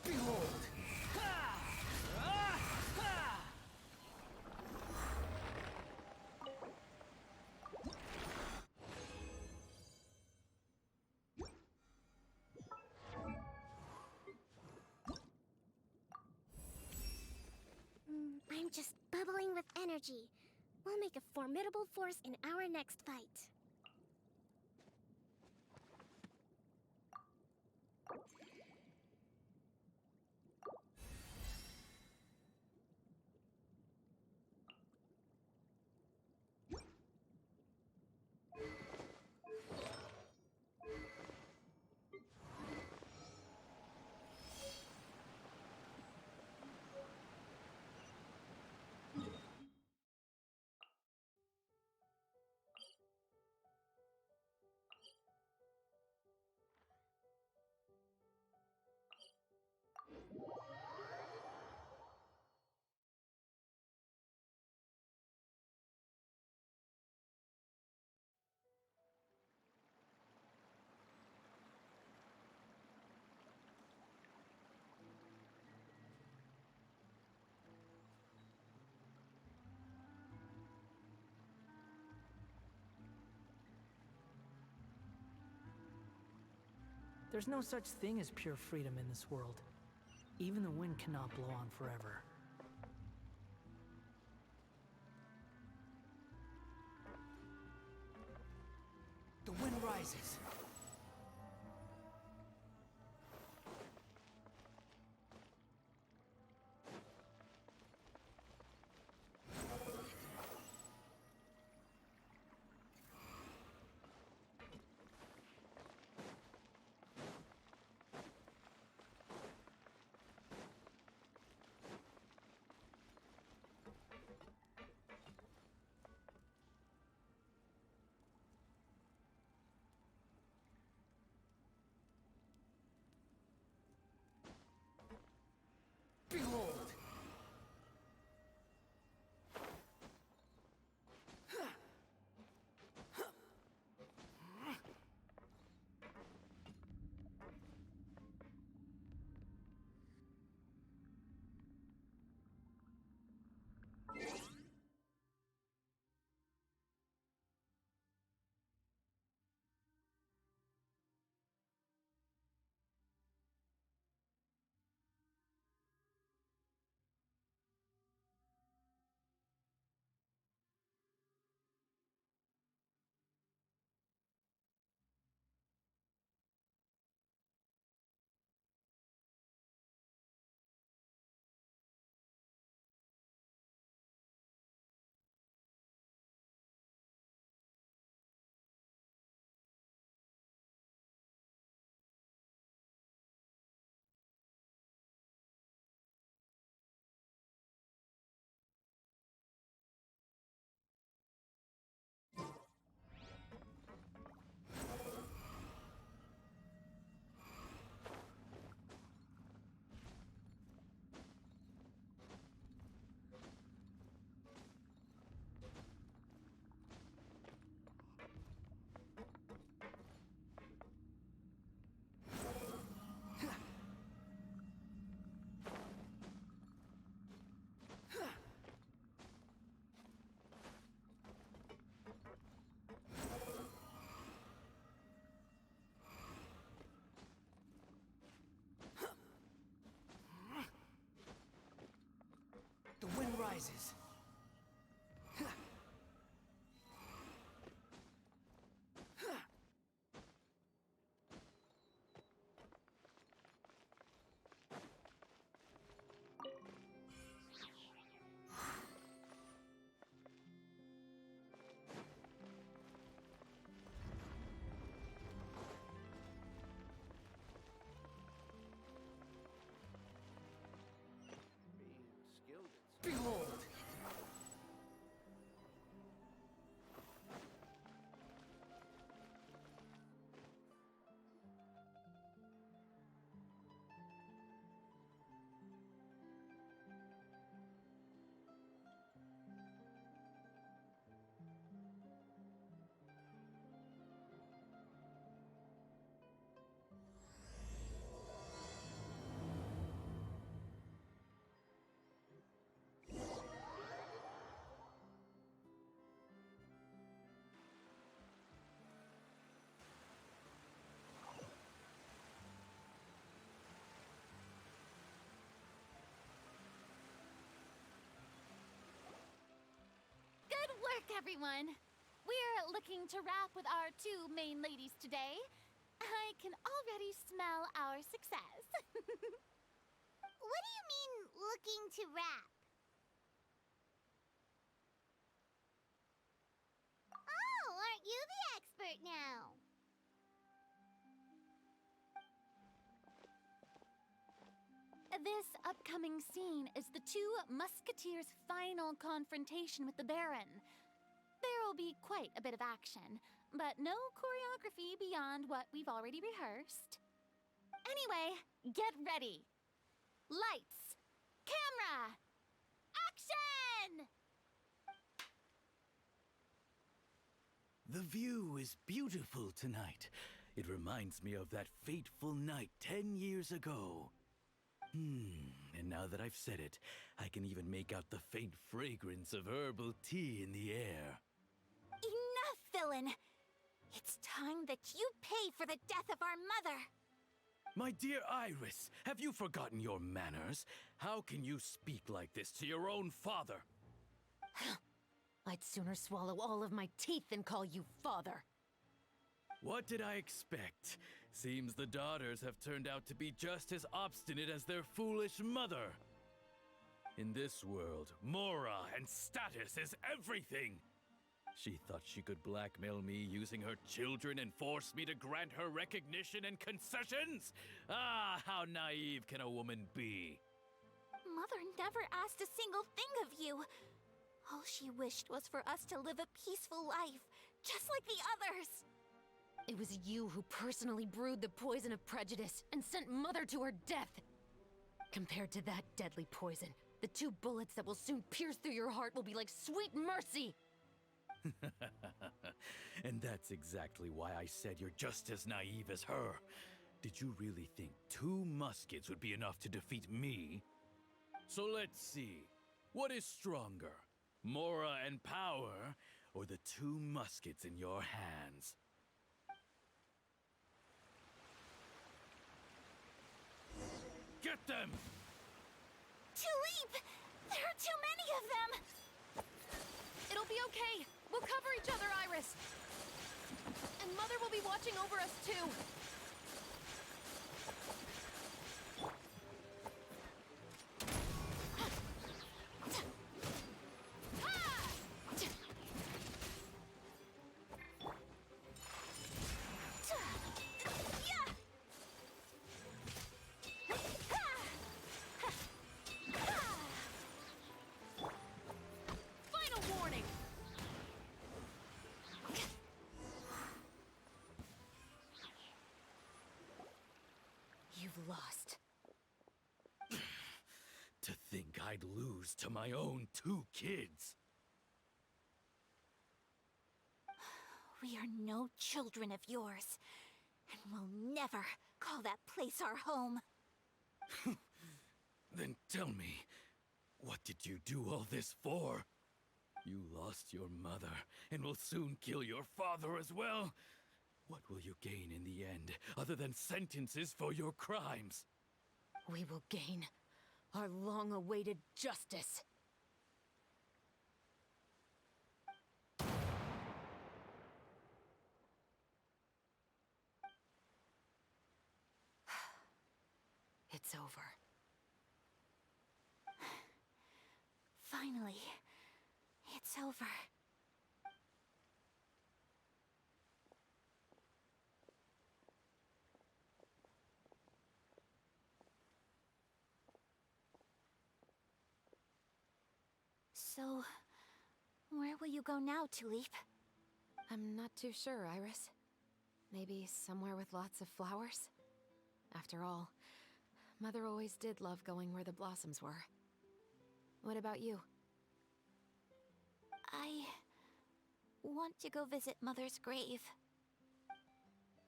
Behold. I'm just bubbling with energy. We'll make a formidable force in our next fight. There's no such thing as pure freedom in this world. Even the wind cannot blow on forever. The wind rises. Behold! The wind rises. Behold! Good work, everyone! We're looking to wrap with our two main ladies today. I can already smell our success. What do you mean, looking to rap? Oh, aren't you the expert now? This upcoming scene is the two musketeers' final confrontation with the Baron. There will be quite a bit of action, but no choreography beyond what we've already rehearsed. Anyway, get ready. Lights, camera, action! The view is beautiful tonight. It reminds me of that fateful night 10 years ago. And now that I've said it, I can even make out the faint fragrance of herbal tea in the air. Enough, villain! It's time that you pay for the death of our mother! My dear Iris, have you forgotten your manners? How can you speak like this to your own father? I'd sooner swallow all of my teeth than call you father. What did I expect? Seems the daughters have turned out to be just as obstinate as their foolish mother. In this world, Mora and status is everything. She thought she could blackmail me using her children and force me to grant her recognition and concessions? Ah, how naive can a woman be? Mother never asked a single thing of you. All she wished was for us to live a peaceful life, just like the others. It was you who personally brewed the poison of prejudice and sent Mother to her death. Compared to that deadly poison, the 2 bullets that will soon pierce through your heart will be like sweet mercy. And that's exactly why I said you're just as naive as her. Did you really think 2 muskets would be enough to defeat me? So let's see. What is stronger, Mora and power, or the 2 muskets in your hands? Get them! Tulip! There are too many of them! It'll be okay. We'll cover each other, Iris. And Mother will be watching over us, too. Final warning! You've lost. To think I'd lose to my own 2 kids. We are no children of yours, and we'll never call that place our home. Then tell me, what did you do all this for? You lost your mother, and will soon kill your father as well. What will you gain in the end, other than sentences for your crimes? We will gain our long-awaited justice. It's over. Finally, it's over. So, where will you go now, Tulip? I'm not too sure, Iris. Maybe somewhere with lots of flowers? After all, Mother always did love going where the blossoms were. What about you? I want to go visit Mother's grave.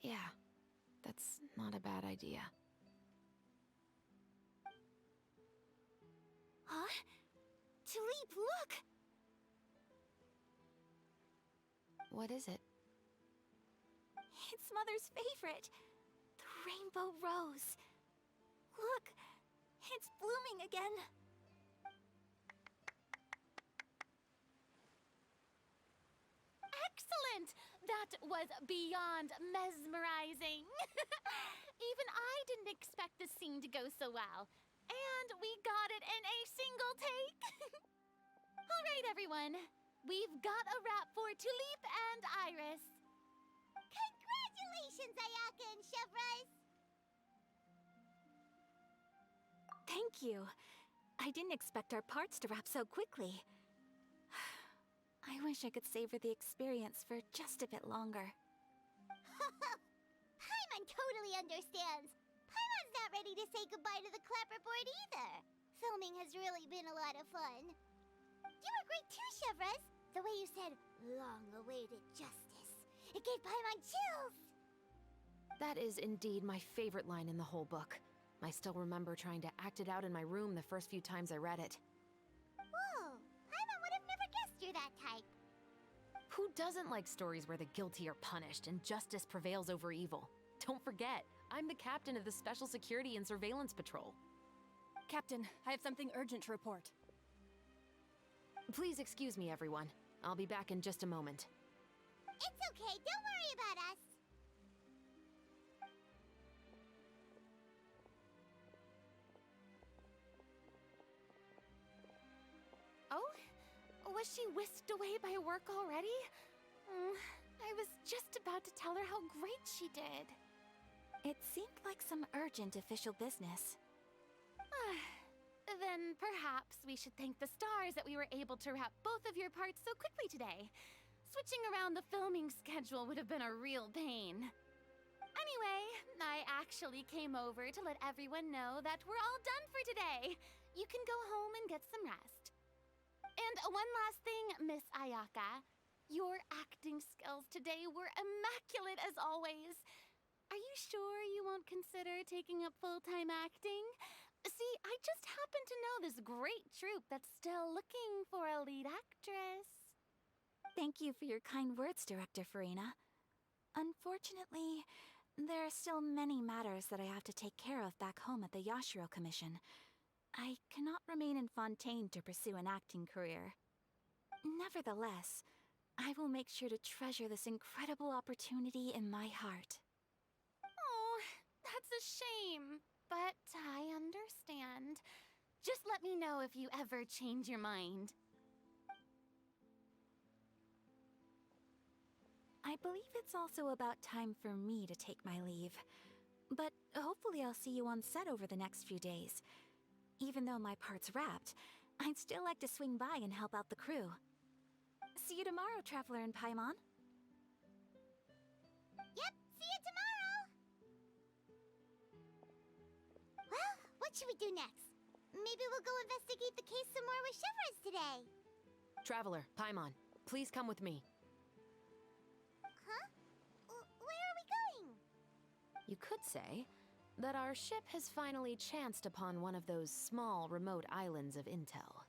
Yeah, that's not a bad idea. Huh? Tulip, look! What is it? It's Mother's favorite. The rainbow rose. Look, it's blooming again. Excellent! That was beyond mesmerizing. Even I didn't expect the scene to go so well. And we got it in a single take. All right, everyone. We've got a wrap for Tulip and Iris. Congratulations, Ayaka and Chevres! Thank you. I didn't expect our parts to wrap so quickly. I wish I could savor the experience for just a bit longer. Paimon totally understands. Paimon's not ready to say goodbye to the clapperboard either. Filming has really been a lot of fun. You were great too, Chevres. The way you said, long-awaited justice. It gave Paimon chills. That is indeed my favorite line in the whole book. I still remember trying to act it out in my room the first few times I read it. Whoa, Paimon would have never guessed you're that type. Who doesn't like stories where the guilty are punished and justice prevails over evil? Don't forget, I'm the captain of the Special Security and Surveillance Patrol. Captain, I have something urgent to report. Please excuse me, everyone. I'll be back in just a moment. It's okay, don't worry about us. Oh? Was she whisked away by work already? I was just about to tell her how great she did. It seemed like some urgent official business. Then perhaps we should thank the stars that we were able to wrap both of your parts so quickly today. Switching around the filming schedule would have been a real pain. Anyway, I actually came over to let everyone know that we're all done for today. You can go home and get some rest. And one last thing, Miss Ayaka. Your acting skills today were immaculate as always. Are you sure you won't consider taking up full-time acting? See, I just happen to know this great troupe that's still looking for a lead actress. Thank you for your kind words, Director Farina. Unfortunately, there are still many matters that I have to take care of back home at the Yashiro Commission. I cannot remain in Fontaine to pursue an acting career. Nevertheless, I will make sure to treasure this incredible opportunity in my heart. Oh, that's a shame, but I understand. Just let me know if you ever change your mind. I believe it's also about time for me to take my leave. But hopefully I'll see you on set over the next few days. Even though my part's wrapped, I'd still like to swing by and help out the crew. See you tomorrow, Traveler and Paimon. Yep, see you tomorrow! Well, what should we do next? Maybe we'll go investigate the case some more with Chevron today. Traveler, Paimon, please come with me. Huh? Where are we going? You could say that our ship has finally chanced upon one of those small, remote islands of intel.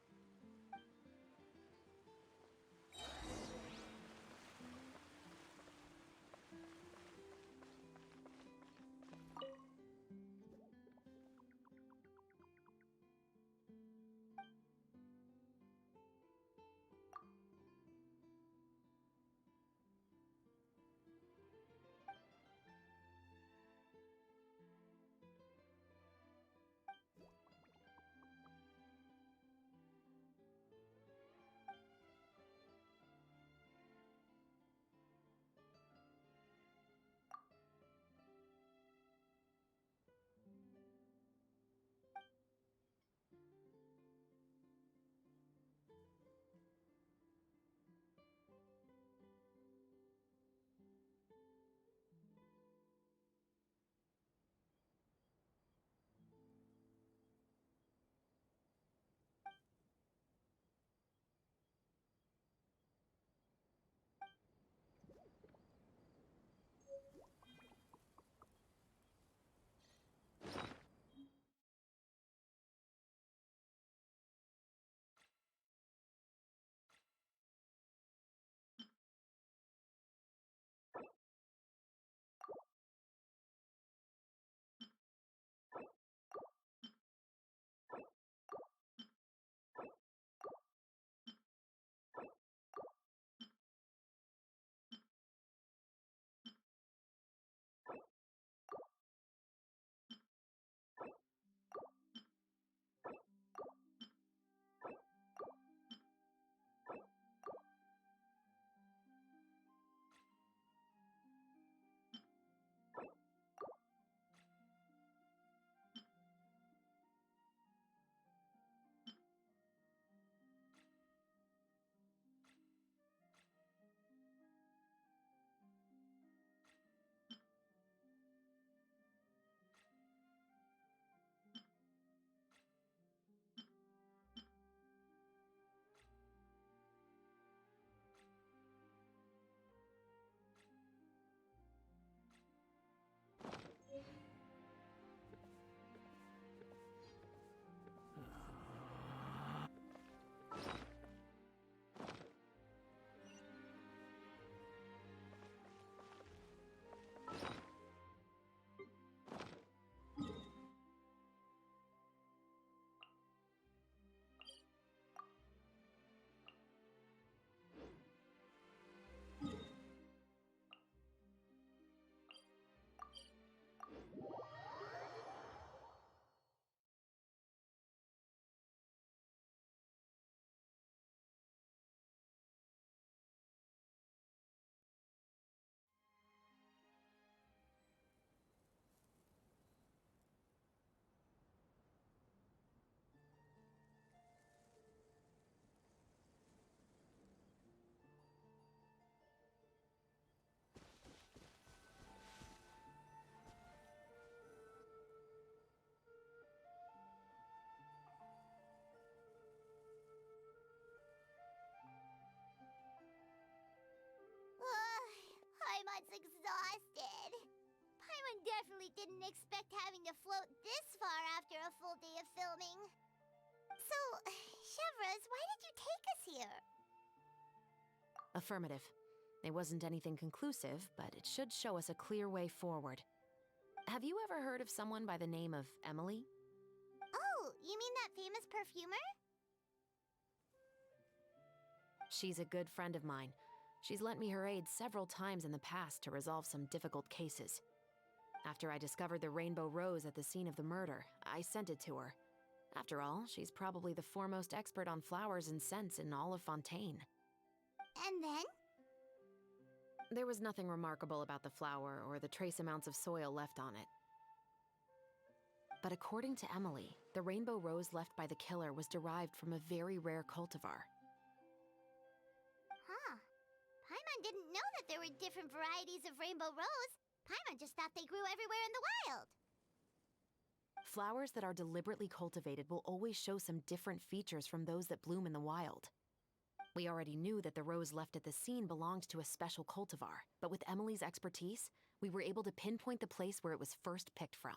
didn't expect having to float this far after a full day of filming. So, Chevras, why did you take us here? Affirmative. It wasn't anything conclusive, but it should show us a clear way forward. Have you ever heard of someone by the name of Emily? Oh, you mean that famous perfumer? She's a good friend of mine. She's lent me her aid several times in the past to resolve some difficult cases. After I discovered the rainbow rose at the scene of the murder, I sent it to her. After all, she's probably the foremost expert on flowers and scents in all of Fontaine. And then? There was nothing remarkable about the flower or the trace amounts of soil left on it. But according to Emily, the rainbow rose left by the killer was derived from a very rare cultivar. Huh. Paimon didn't know that there were different varieties of rainbow rose. Paimon just thought they grew everywhere in the wild. Flowers that are deliberately cultivated will always show some different features from those that bloom in the wild. We already knew that the rose left at the scene belonged to a special cultivar, but with Emily's expertise, we were able to pinpoint the place where it was first picked from.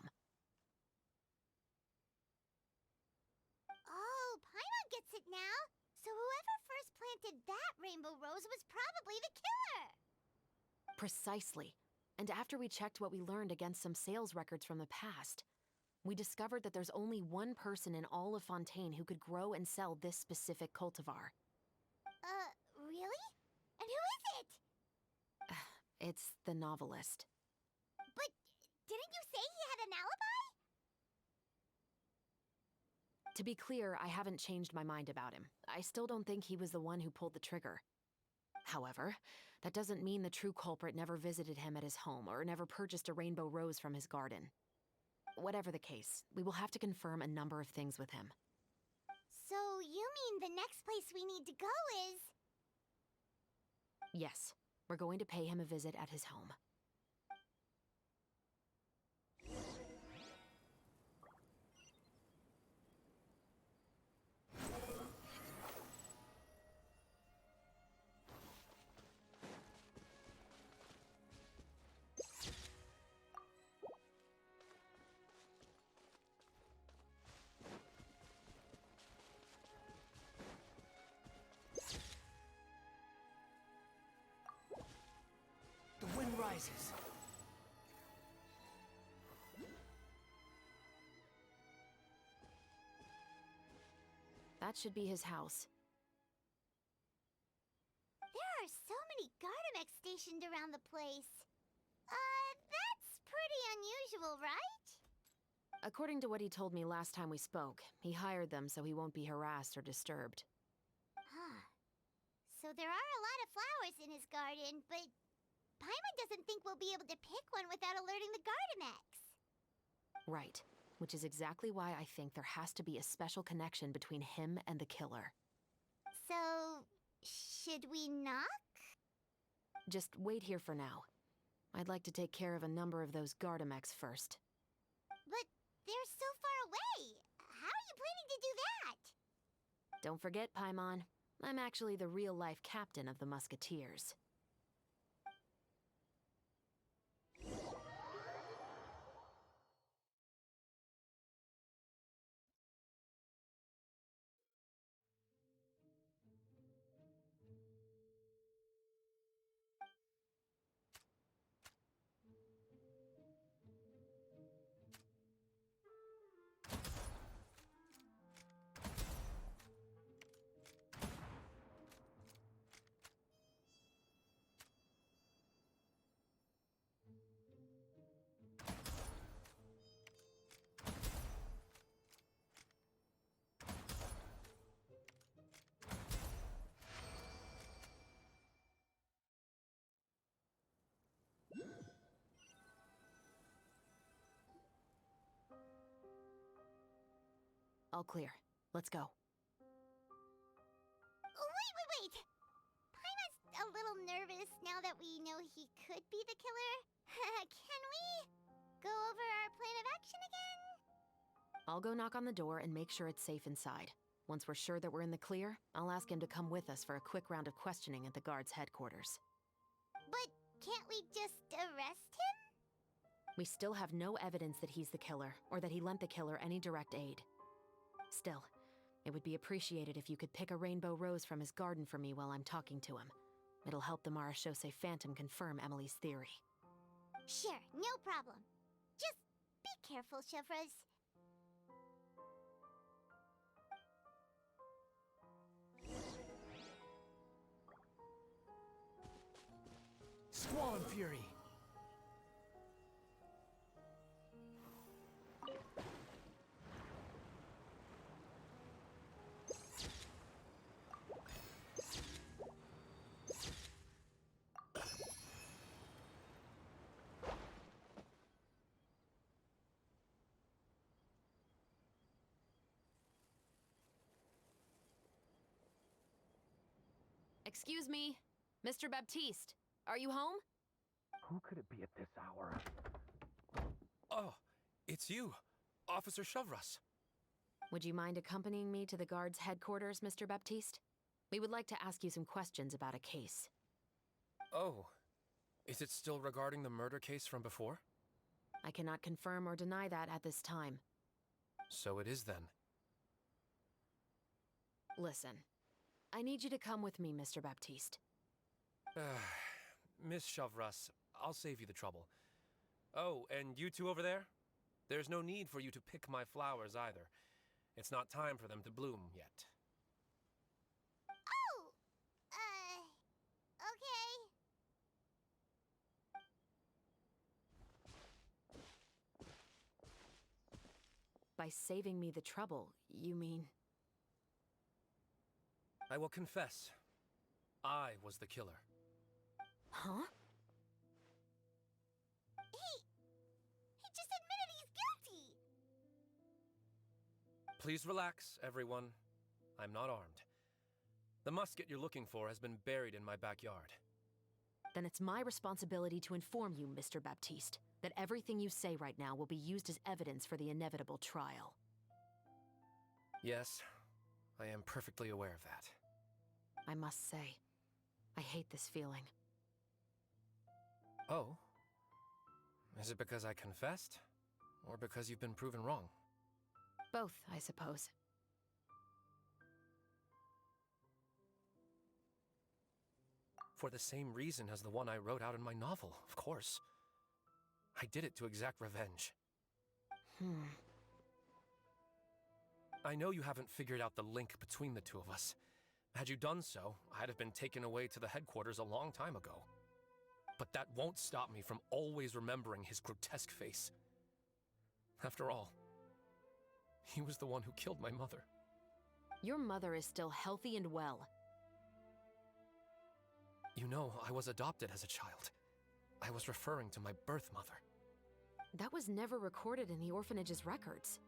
Oh, Paimon gets it now. So whoever first planted that rainbow rose was probably the killer. Precisely. And after we checked what we learned against some sales records from the past, we discovered that there's only one person in all of Fontaine who could grow and sell this specific cultivar. Really? And who is it? It's the novelist. But didn't you say he had an alibi? To be clear, I haven't changed my mind about him. I still don't think he was the one who pulled the trigger. However, that doesn't mean the true culprit never visited him at his home or never purchased a rainbow rose from his garden. Whatever the case, we will have to confirm a number of things with him. So you mean the next place we need to go is... Yes, we're going to pay him a visit at his home. The wind rises. That should be his house. There are so many Gardamex stationed around the place. That's pretty unusual, right? According to what he told me last time we spoke, he hired them so he won't be harassed or disturbed. Huh. So there are a lot of flowers in his garden, but Paimon doesn't think we'll be able to pick one without alerting the Gardamex. Right, which is exactly why I think there has to be a special connection between him and the killer. So, should we knock? Just wait here for now. I'd like to take care of a number of those Gardamex first. But they're so far away. How are you planning to do that? Don't forget, Paimon, I'm actually the real-life captain of the Musketeers. All clear. Let's go. Wait! Paimon's a little nervous now that we know he could be the killer. Can we go over our plan of action again? I'll go knock on the door and make sure it's safe inside. Once we're sure that we're in the clear, I'll ask him to come with us for a quick round of questioning at the guard's headquarters. But can't we just arrest him? We still have no evidence that he's the killer, or that he lent the killer any direct aid. Still, it would be appreciated if you could pick a rainbow rose from his garden for me while I'm talking to him. It'll help the Marashose Phantom confirm Emily's theory. Sure, no problem. Just be careful, Chevros. Squall and Fury. Excuse me, Mr. Baptiste, are you home? Who could it be at this hour? Oh, it's you, Officer Chevros. Would you mind accompanying me to the guard's headquarters, Mr. Baptiste? We would like to ask you some questions about a case. Oh, is it still regarding the murder case from before? I cannot confirm or deny that at this time. So it is then. Listen, I need you to come with me, Mr. Baptiste. Miss Chevros, I'll save you the trouble. Oh, and you two over there? There's no need for you to pick my flowers either. It's not time for them to bloom yet. Oh! Okay. By saving me the trouble, you mean... I will confess. I was the killer. Huh? He just admitted he's guilty! Please relax, everyone. I'm not armed. The musket you're looking for has been buried in my backyard. Then it's my responsibility to inform you, Mr. Baptiste, that everything you say right now will be used as evidence for the inevitable trial. Yes, I am perfectly aware of that. I must say, I hate this feeling. Oh? Is it because I confessed? Or because you've been proven wrong? Both, I suppose. For the same reason as the one I wrote out in my novel, of course. I did it to exact revenge. I know you haven't figured out the link between the two of us. Had you done so, I'd have been taken away to the headquarters a long time ago. But that won't stop me from always remembering his grotesque face. After all, he was the one who killed my mother. Your mother is still healthy and well. You know, I was adopted as a child. I was referring to my birth mother. That was never recorded in the orphanage's records.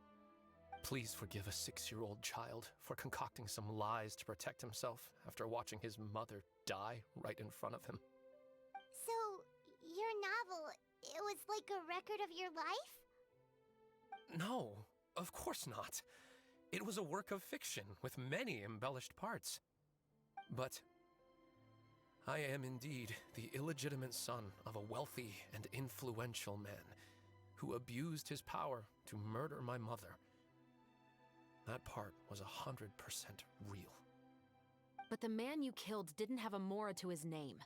Please forgive a 6-year-old child for concocting some lies to protect himself after watching his mother die right in front of him. So, your novel, it was like a record of your life? No, of course not. It was a work of fiction with many embellished parts. But I am indeed the illegitimate son of a wealthy and influential man who abused his power to murder my mother. That part was 100% real. But the man you killed didn't have a Mora to his name.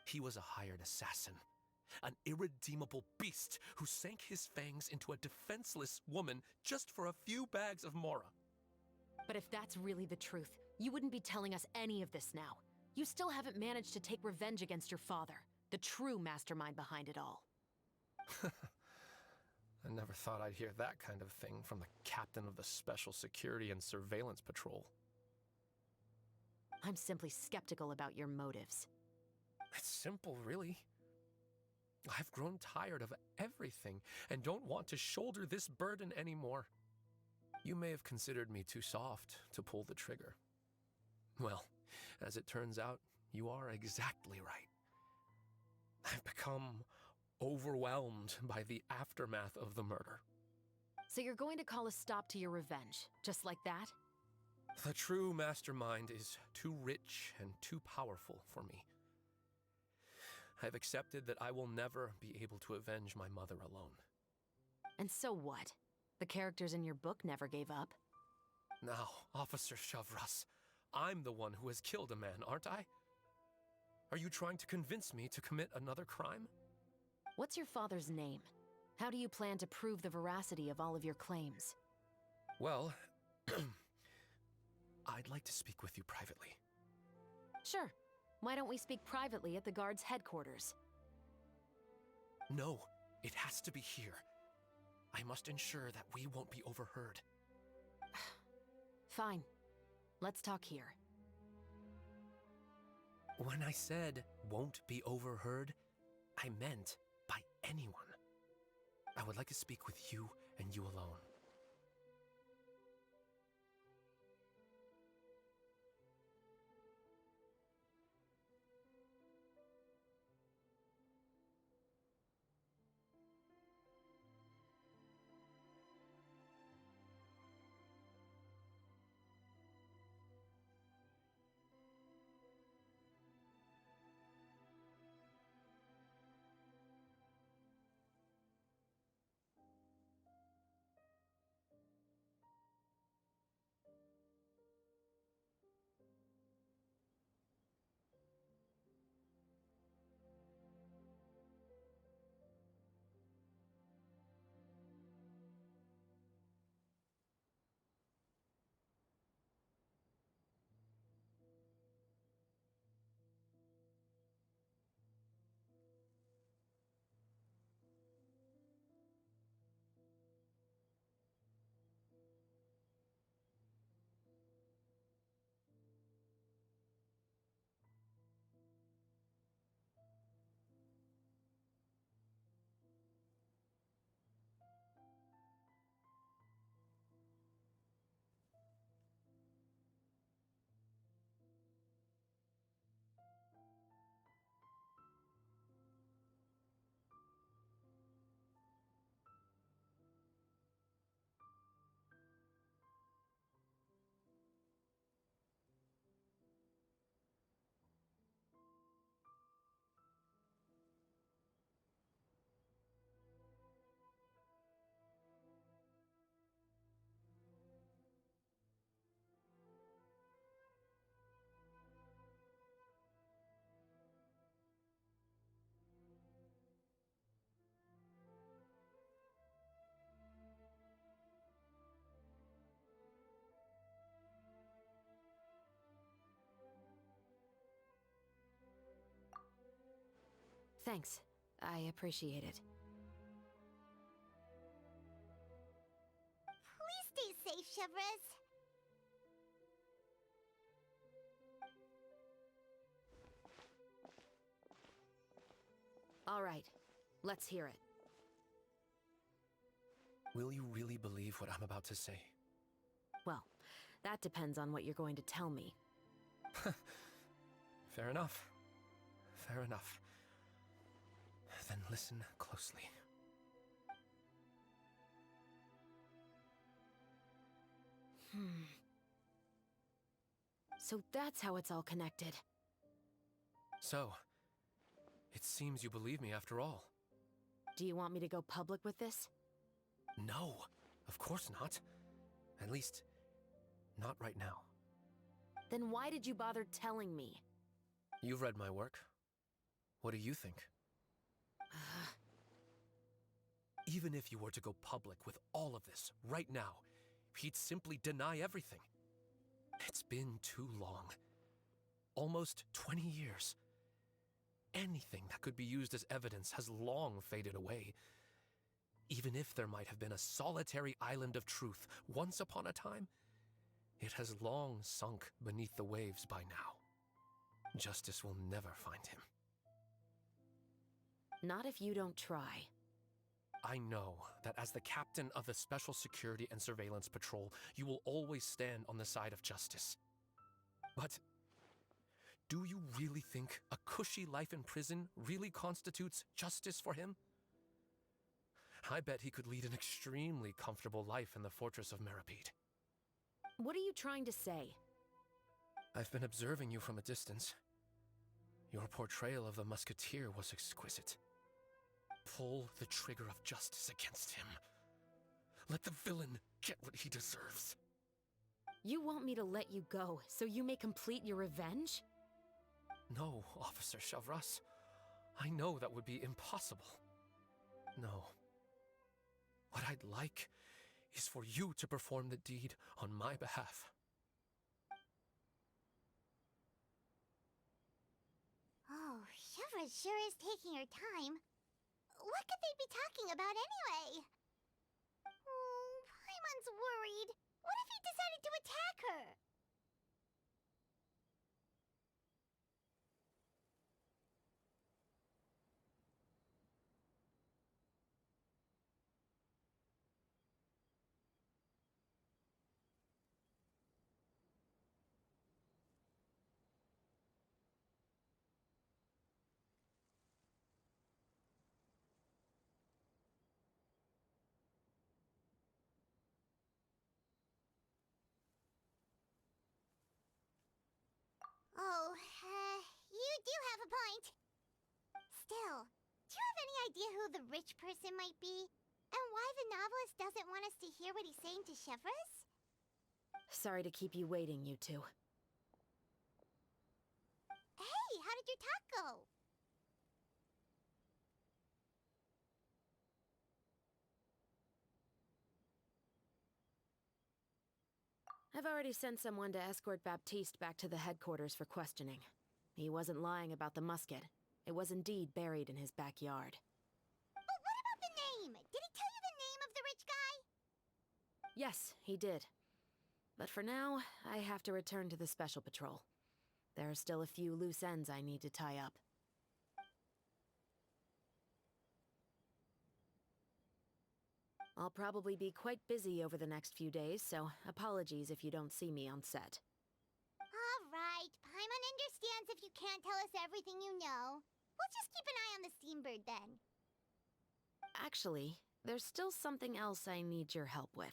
He was a hired assassin. An irredeemable beast who sank his fangs into a defenseless woman just for a few bags of Mora. But if that's really the truth, you wouldn't be telling us any of this now. You still haven't managed to take revenge against your father, the true mastermind behind it all. I never thought I'd hear that kind of thing from the captain of the Special Security and Surveillance Patrol. I'm simply skeptical about your motives. It's simple, really. I've grown tired of everything and don't want to shoulder this burden anymore. You may have considered me too soft to pull the trigger. Well, as it turns out, you are exactly right. I've become overwhelmed by the aftermath of the murder. So you're going to call a stop to your revenge, just like that? The true mastermind is too rich and too powerful for me. I've accepted that I will never be able to avenge my mother alone. And so what? The characters in your book never gave up. Now, Officer Shavras, I'm the one who has killed a man, aren't I? Are you trying to convince me to commit another crime? What's your father's name? How do you plan to prove the veracity of all of your claims? Well, I'd like to speak with you privately. Sure. Why don't we speak privately at the guard's headquarters? No, it has to be here. I must ensure that we won't be overheard. Fine. Let's talk here. When I said won't be overheard, I meant by anyone. I would like to speak with you and you alone. Thanks. I appreciate it. Please stay safe, Shavras. All right. Let's hear it. Will you really believe what I'm about to say? Well, that depends on what you're going to tell me. Fair enough. Fair enough. Then listen closely. So that's how it's all connected. So, it seems you believe me after all. Do you want me to go public with this? No, of course not. At least, not right now. Then why did you bother telling me? You've read my work. What do you think? Even if you were to go public with all of this right now, he'd simply deny everything. It's been too long. Almost 20 years. Anything that could be used as evidence has long faded away. Even if there might have been a solitary island of truth once upon a time, it has long sunk beneath the waves by now. Justice will never find him. Not if you don't try. I know that as the captain of the Special Security and Surveillance Patrol, you will always stand on the side of justice. But do you really think a cushy life in prison really constitutes justice for him? I bet he could lead an extremely comfortable life in the fortress of Meripede. What are you trying to say? I've been observing you from a distance. Your portrayal of the Musketeer was exquisite. Pull the trigger of justice against him. Let the villain get what he deserves. You want me to let you go so you may complete your revenge? No, Officer Shavras. I know that would be impossible. No. What I'd like is for you to perform the deed on my behalf. Oh, Shivra sure is taking her time. What could they be talking about anyway? Oh, Paimon's worried. What if he decided to attack her? Oh, you do have a point. Still, do you have any idea who the rich person might be? And why the novelist doesn't want us to hear what he's saying to Shivras? Sorry to keep you waiting, you two. Hey, how did your talk go? I've already sent someone to escort Baptiste back to the headquarters for questioning. He wasn't lying about the musket. It was indeed buried in his backyard. But what about the name? Did he tell you the name of the rich guy? Yes, he did. But for now, I have to return to the Special Patrol. There are still a few loose ends I need to tie up. I'll probably be quite busy over the next few days, so apologies if you don't see me on set. All right, Paimon understands if you can't tell us everything you know. We'll just keep an eye on the Steambird then. Actually, there's still something else I need your help with.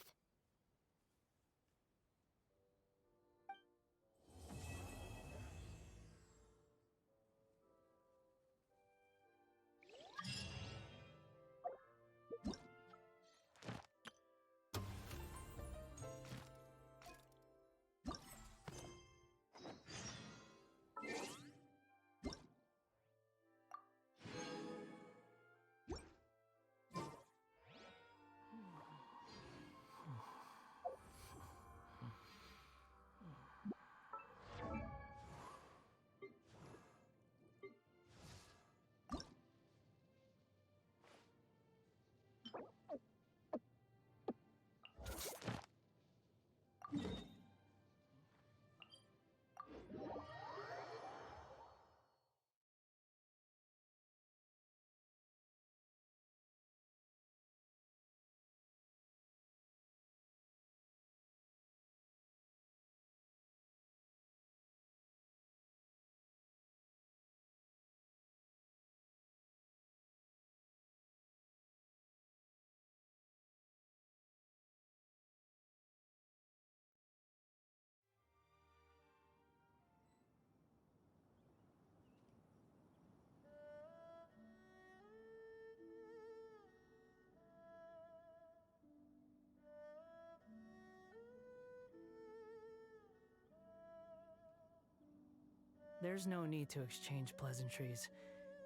There's no need to exchange pleasantries.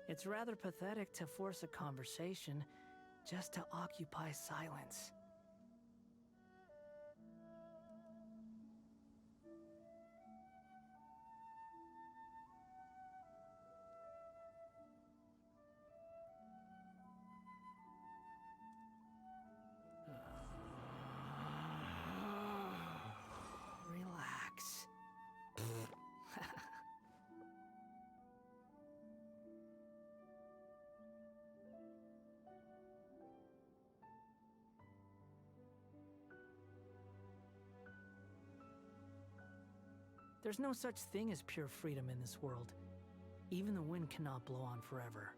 It's rather pathetic to force a conversation just to occupy silence. Relax. There's no such thing as pure freedom in this world. Even the wind cannot blow on forever.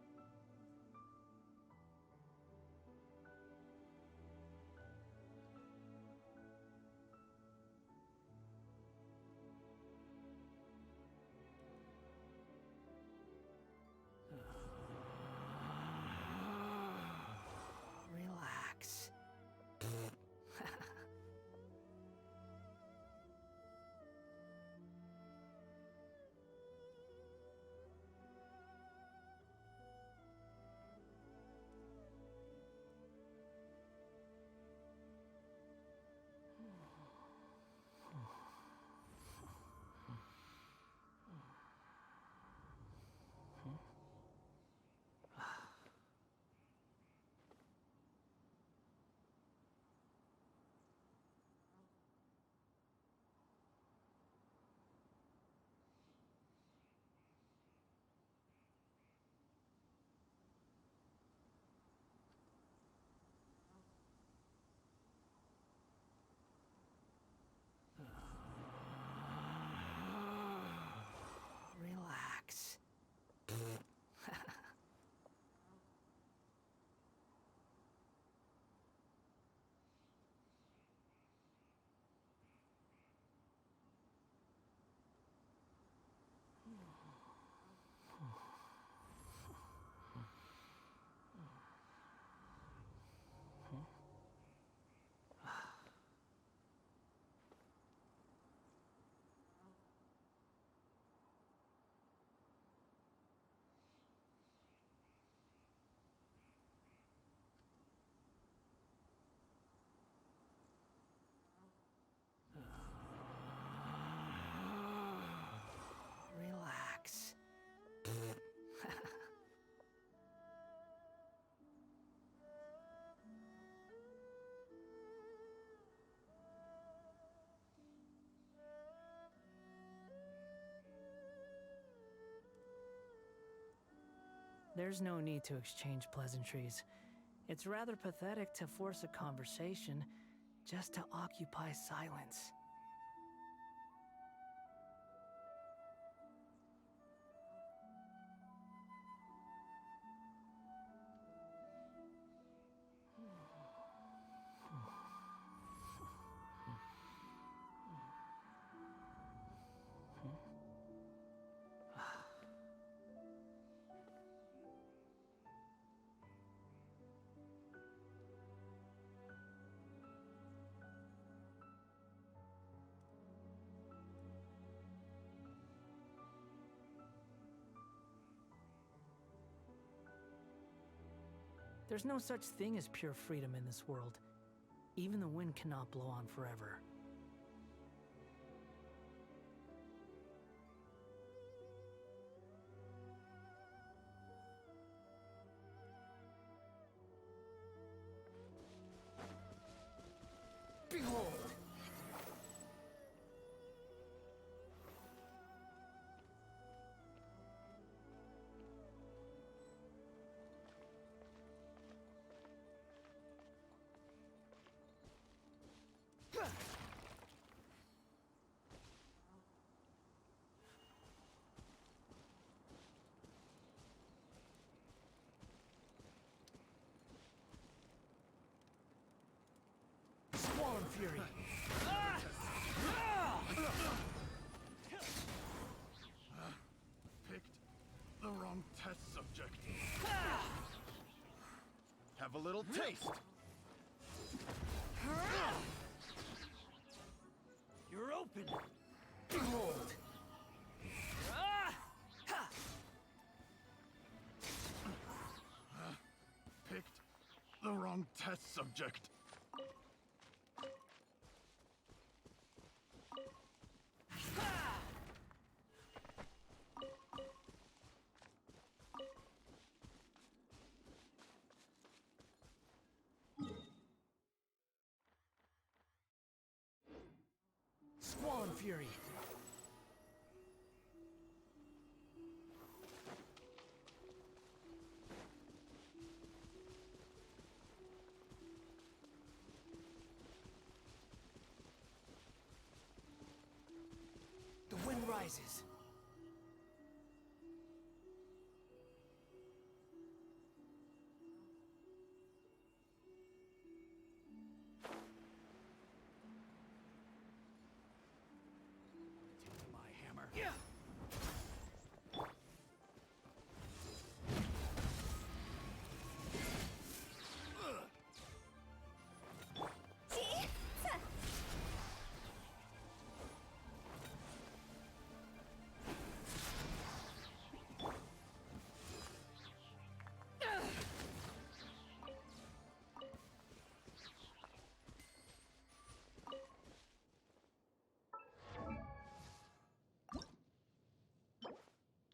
There's no need to exchange pleasantries. It's rather pathetic to force a conversation just to occupy silence. There's no such thing as pure freedom in this world. Even the wind cannot blow on forever. Behold! Swan Fury! Picked the wrong test subject. Have a little taste. You're open! Behold! Picked the wrong test subject. Swan Fury! The wind rises. Take my hammer. Yeah!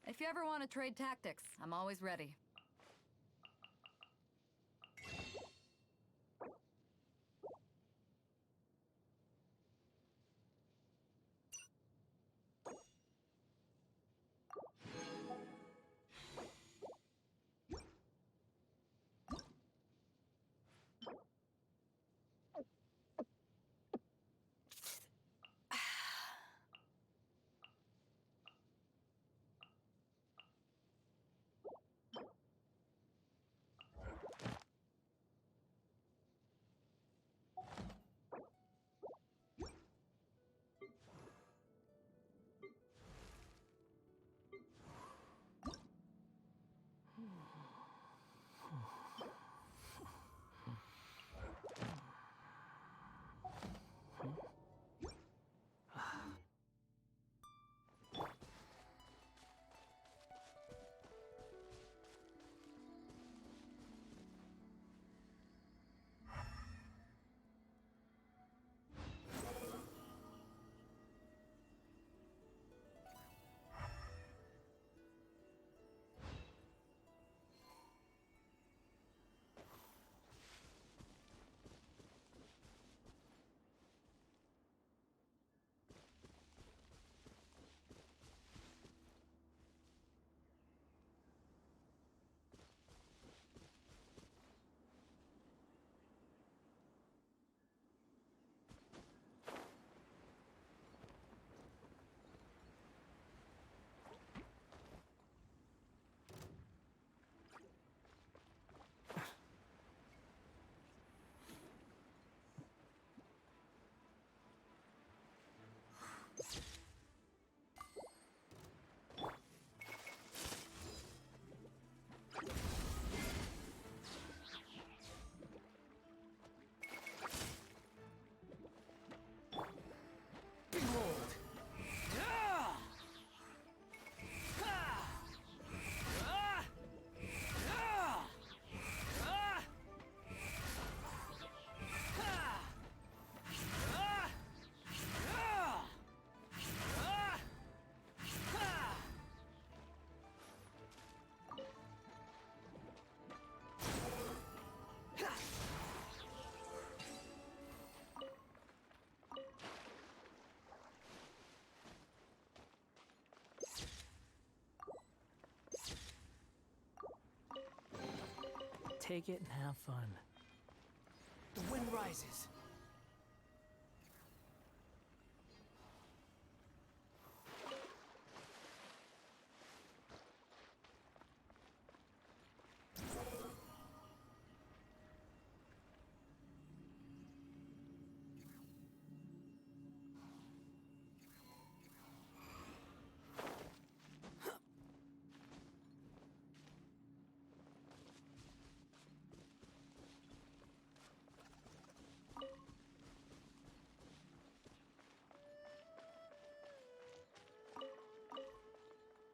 If you ever want to trade tactics, I'm always ready. take it and have fun. The wind rises.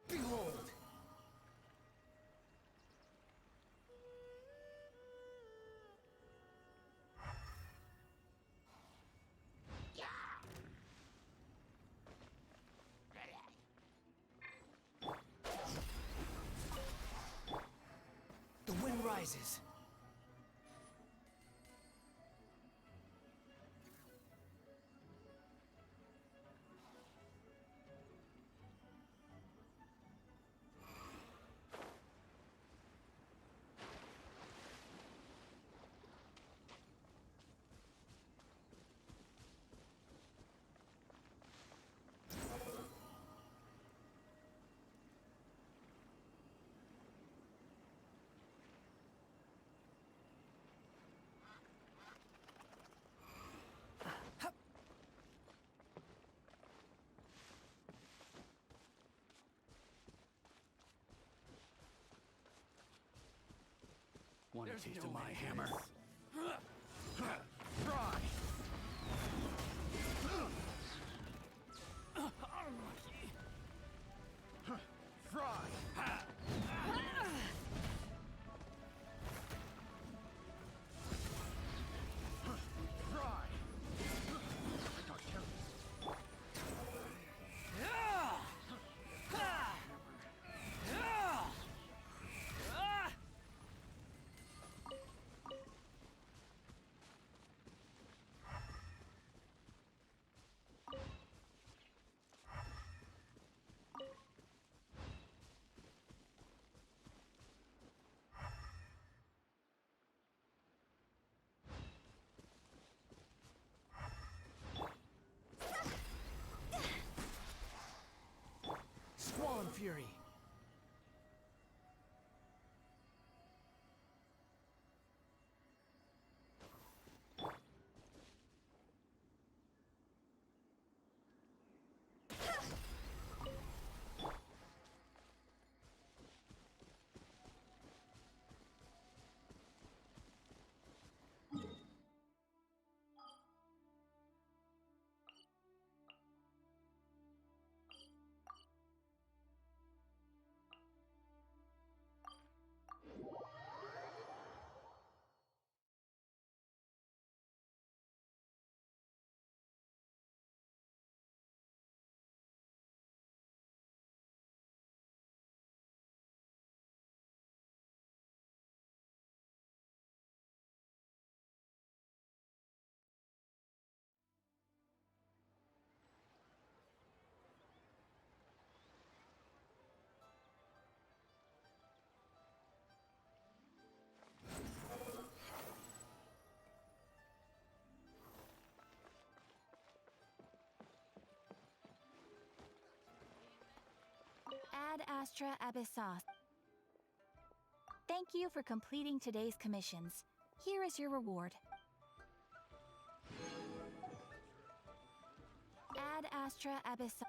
Behold! The wind rises. Want a taste of my hammer? Try! Squall Fury! Ad Astra Abyssos. Thank you for completing today's commissions. Here is your reward. Ad Astra Abyssos.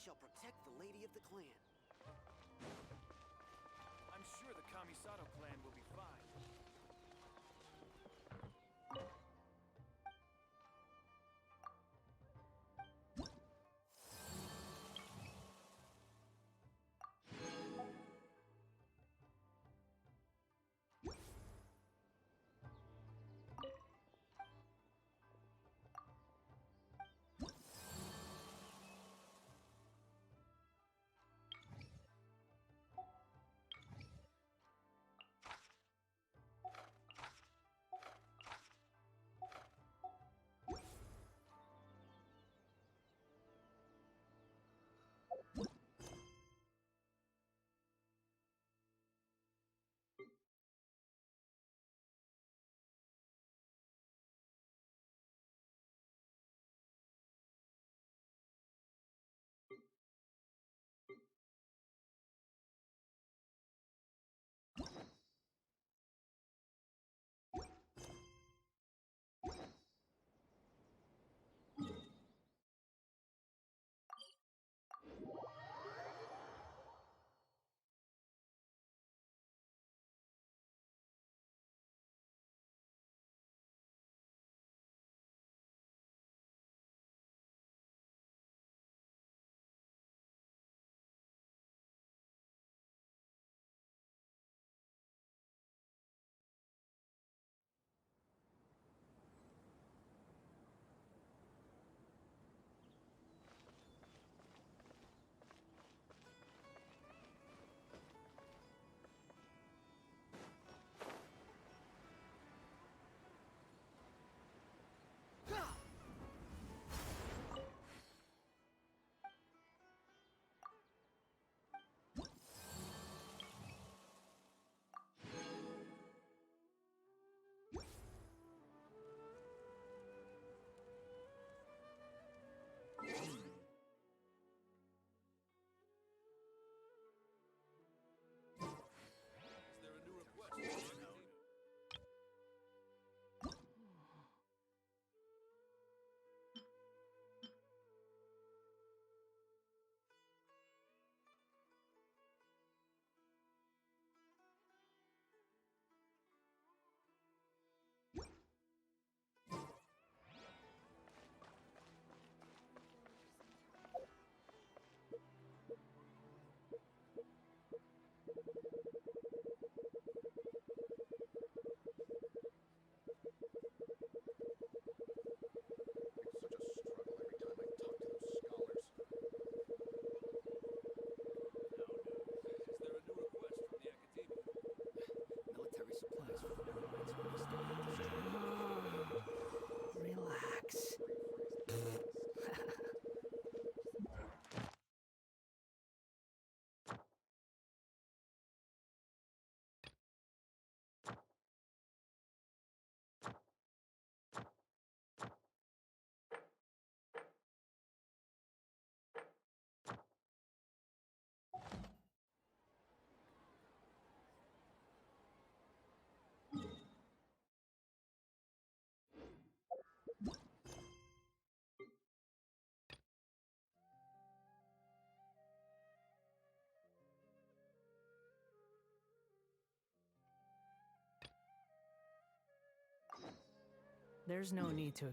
shall protect the lady of the clan. I'm sure the Kamisato clan will be fine. Relax. There's no need to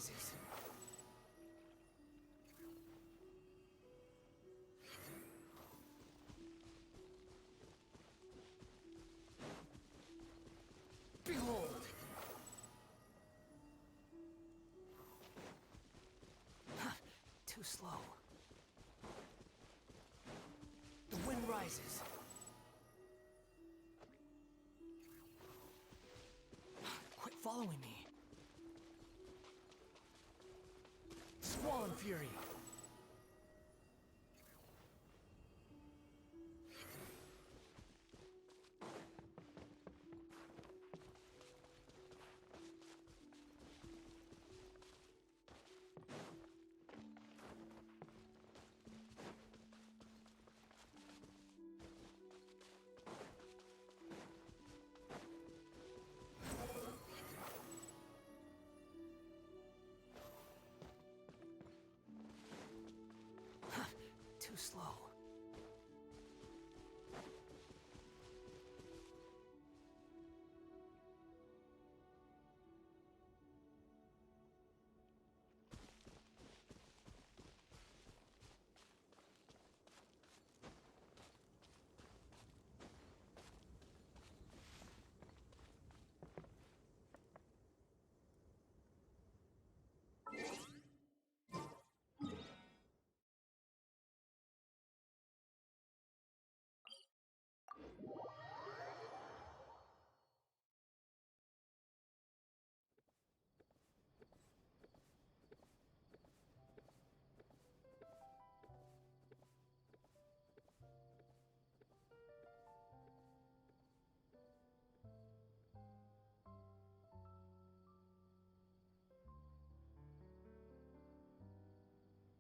rises. Behold! Too slow. The wind rises. Quit following me. Squall Fury. Too slow.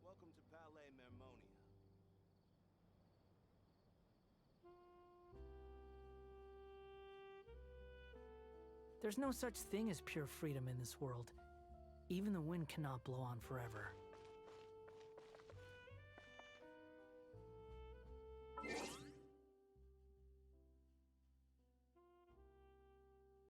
Welcome to Palais Mermonia. There's no such thing as pure freedom in this world. Even the wind cannot blow on forever.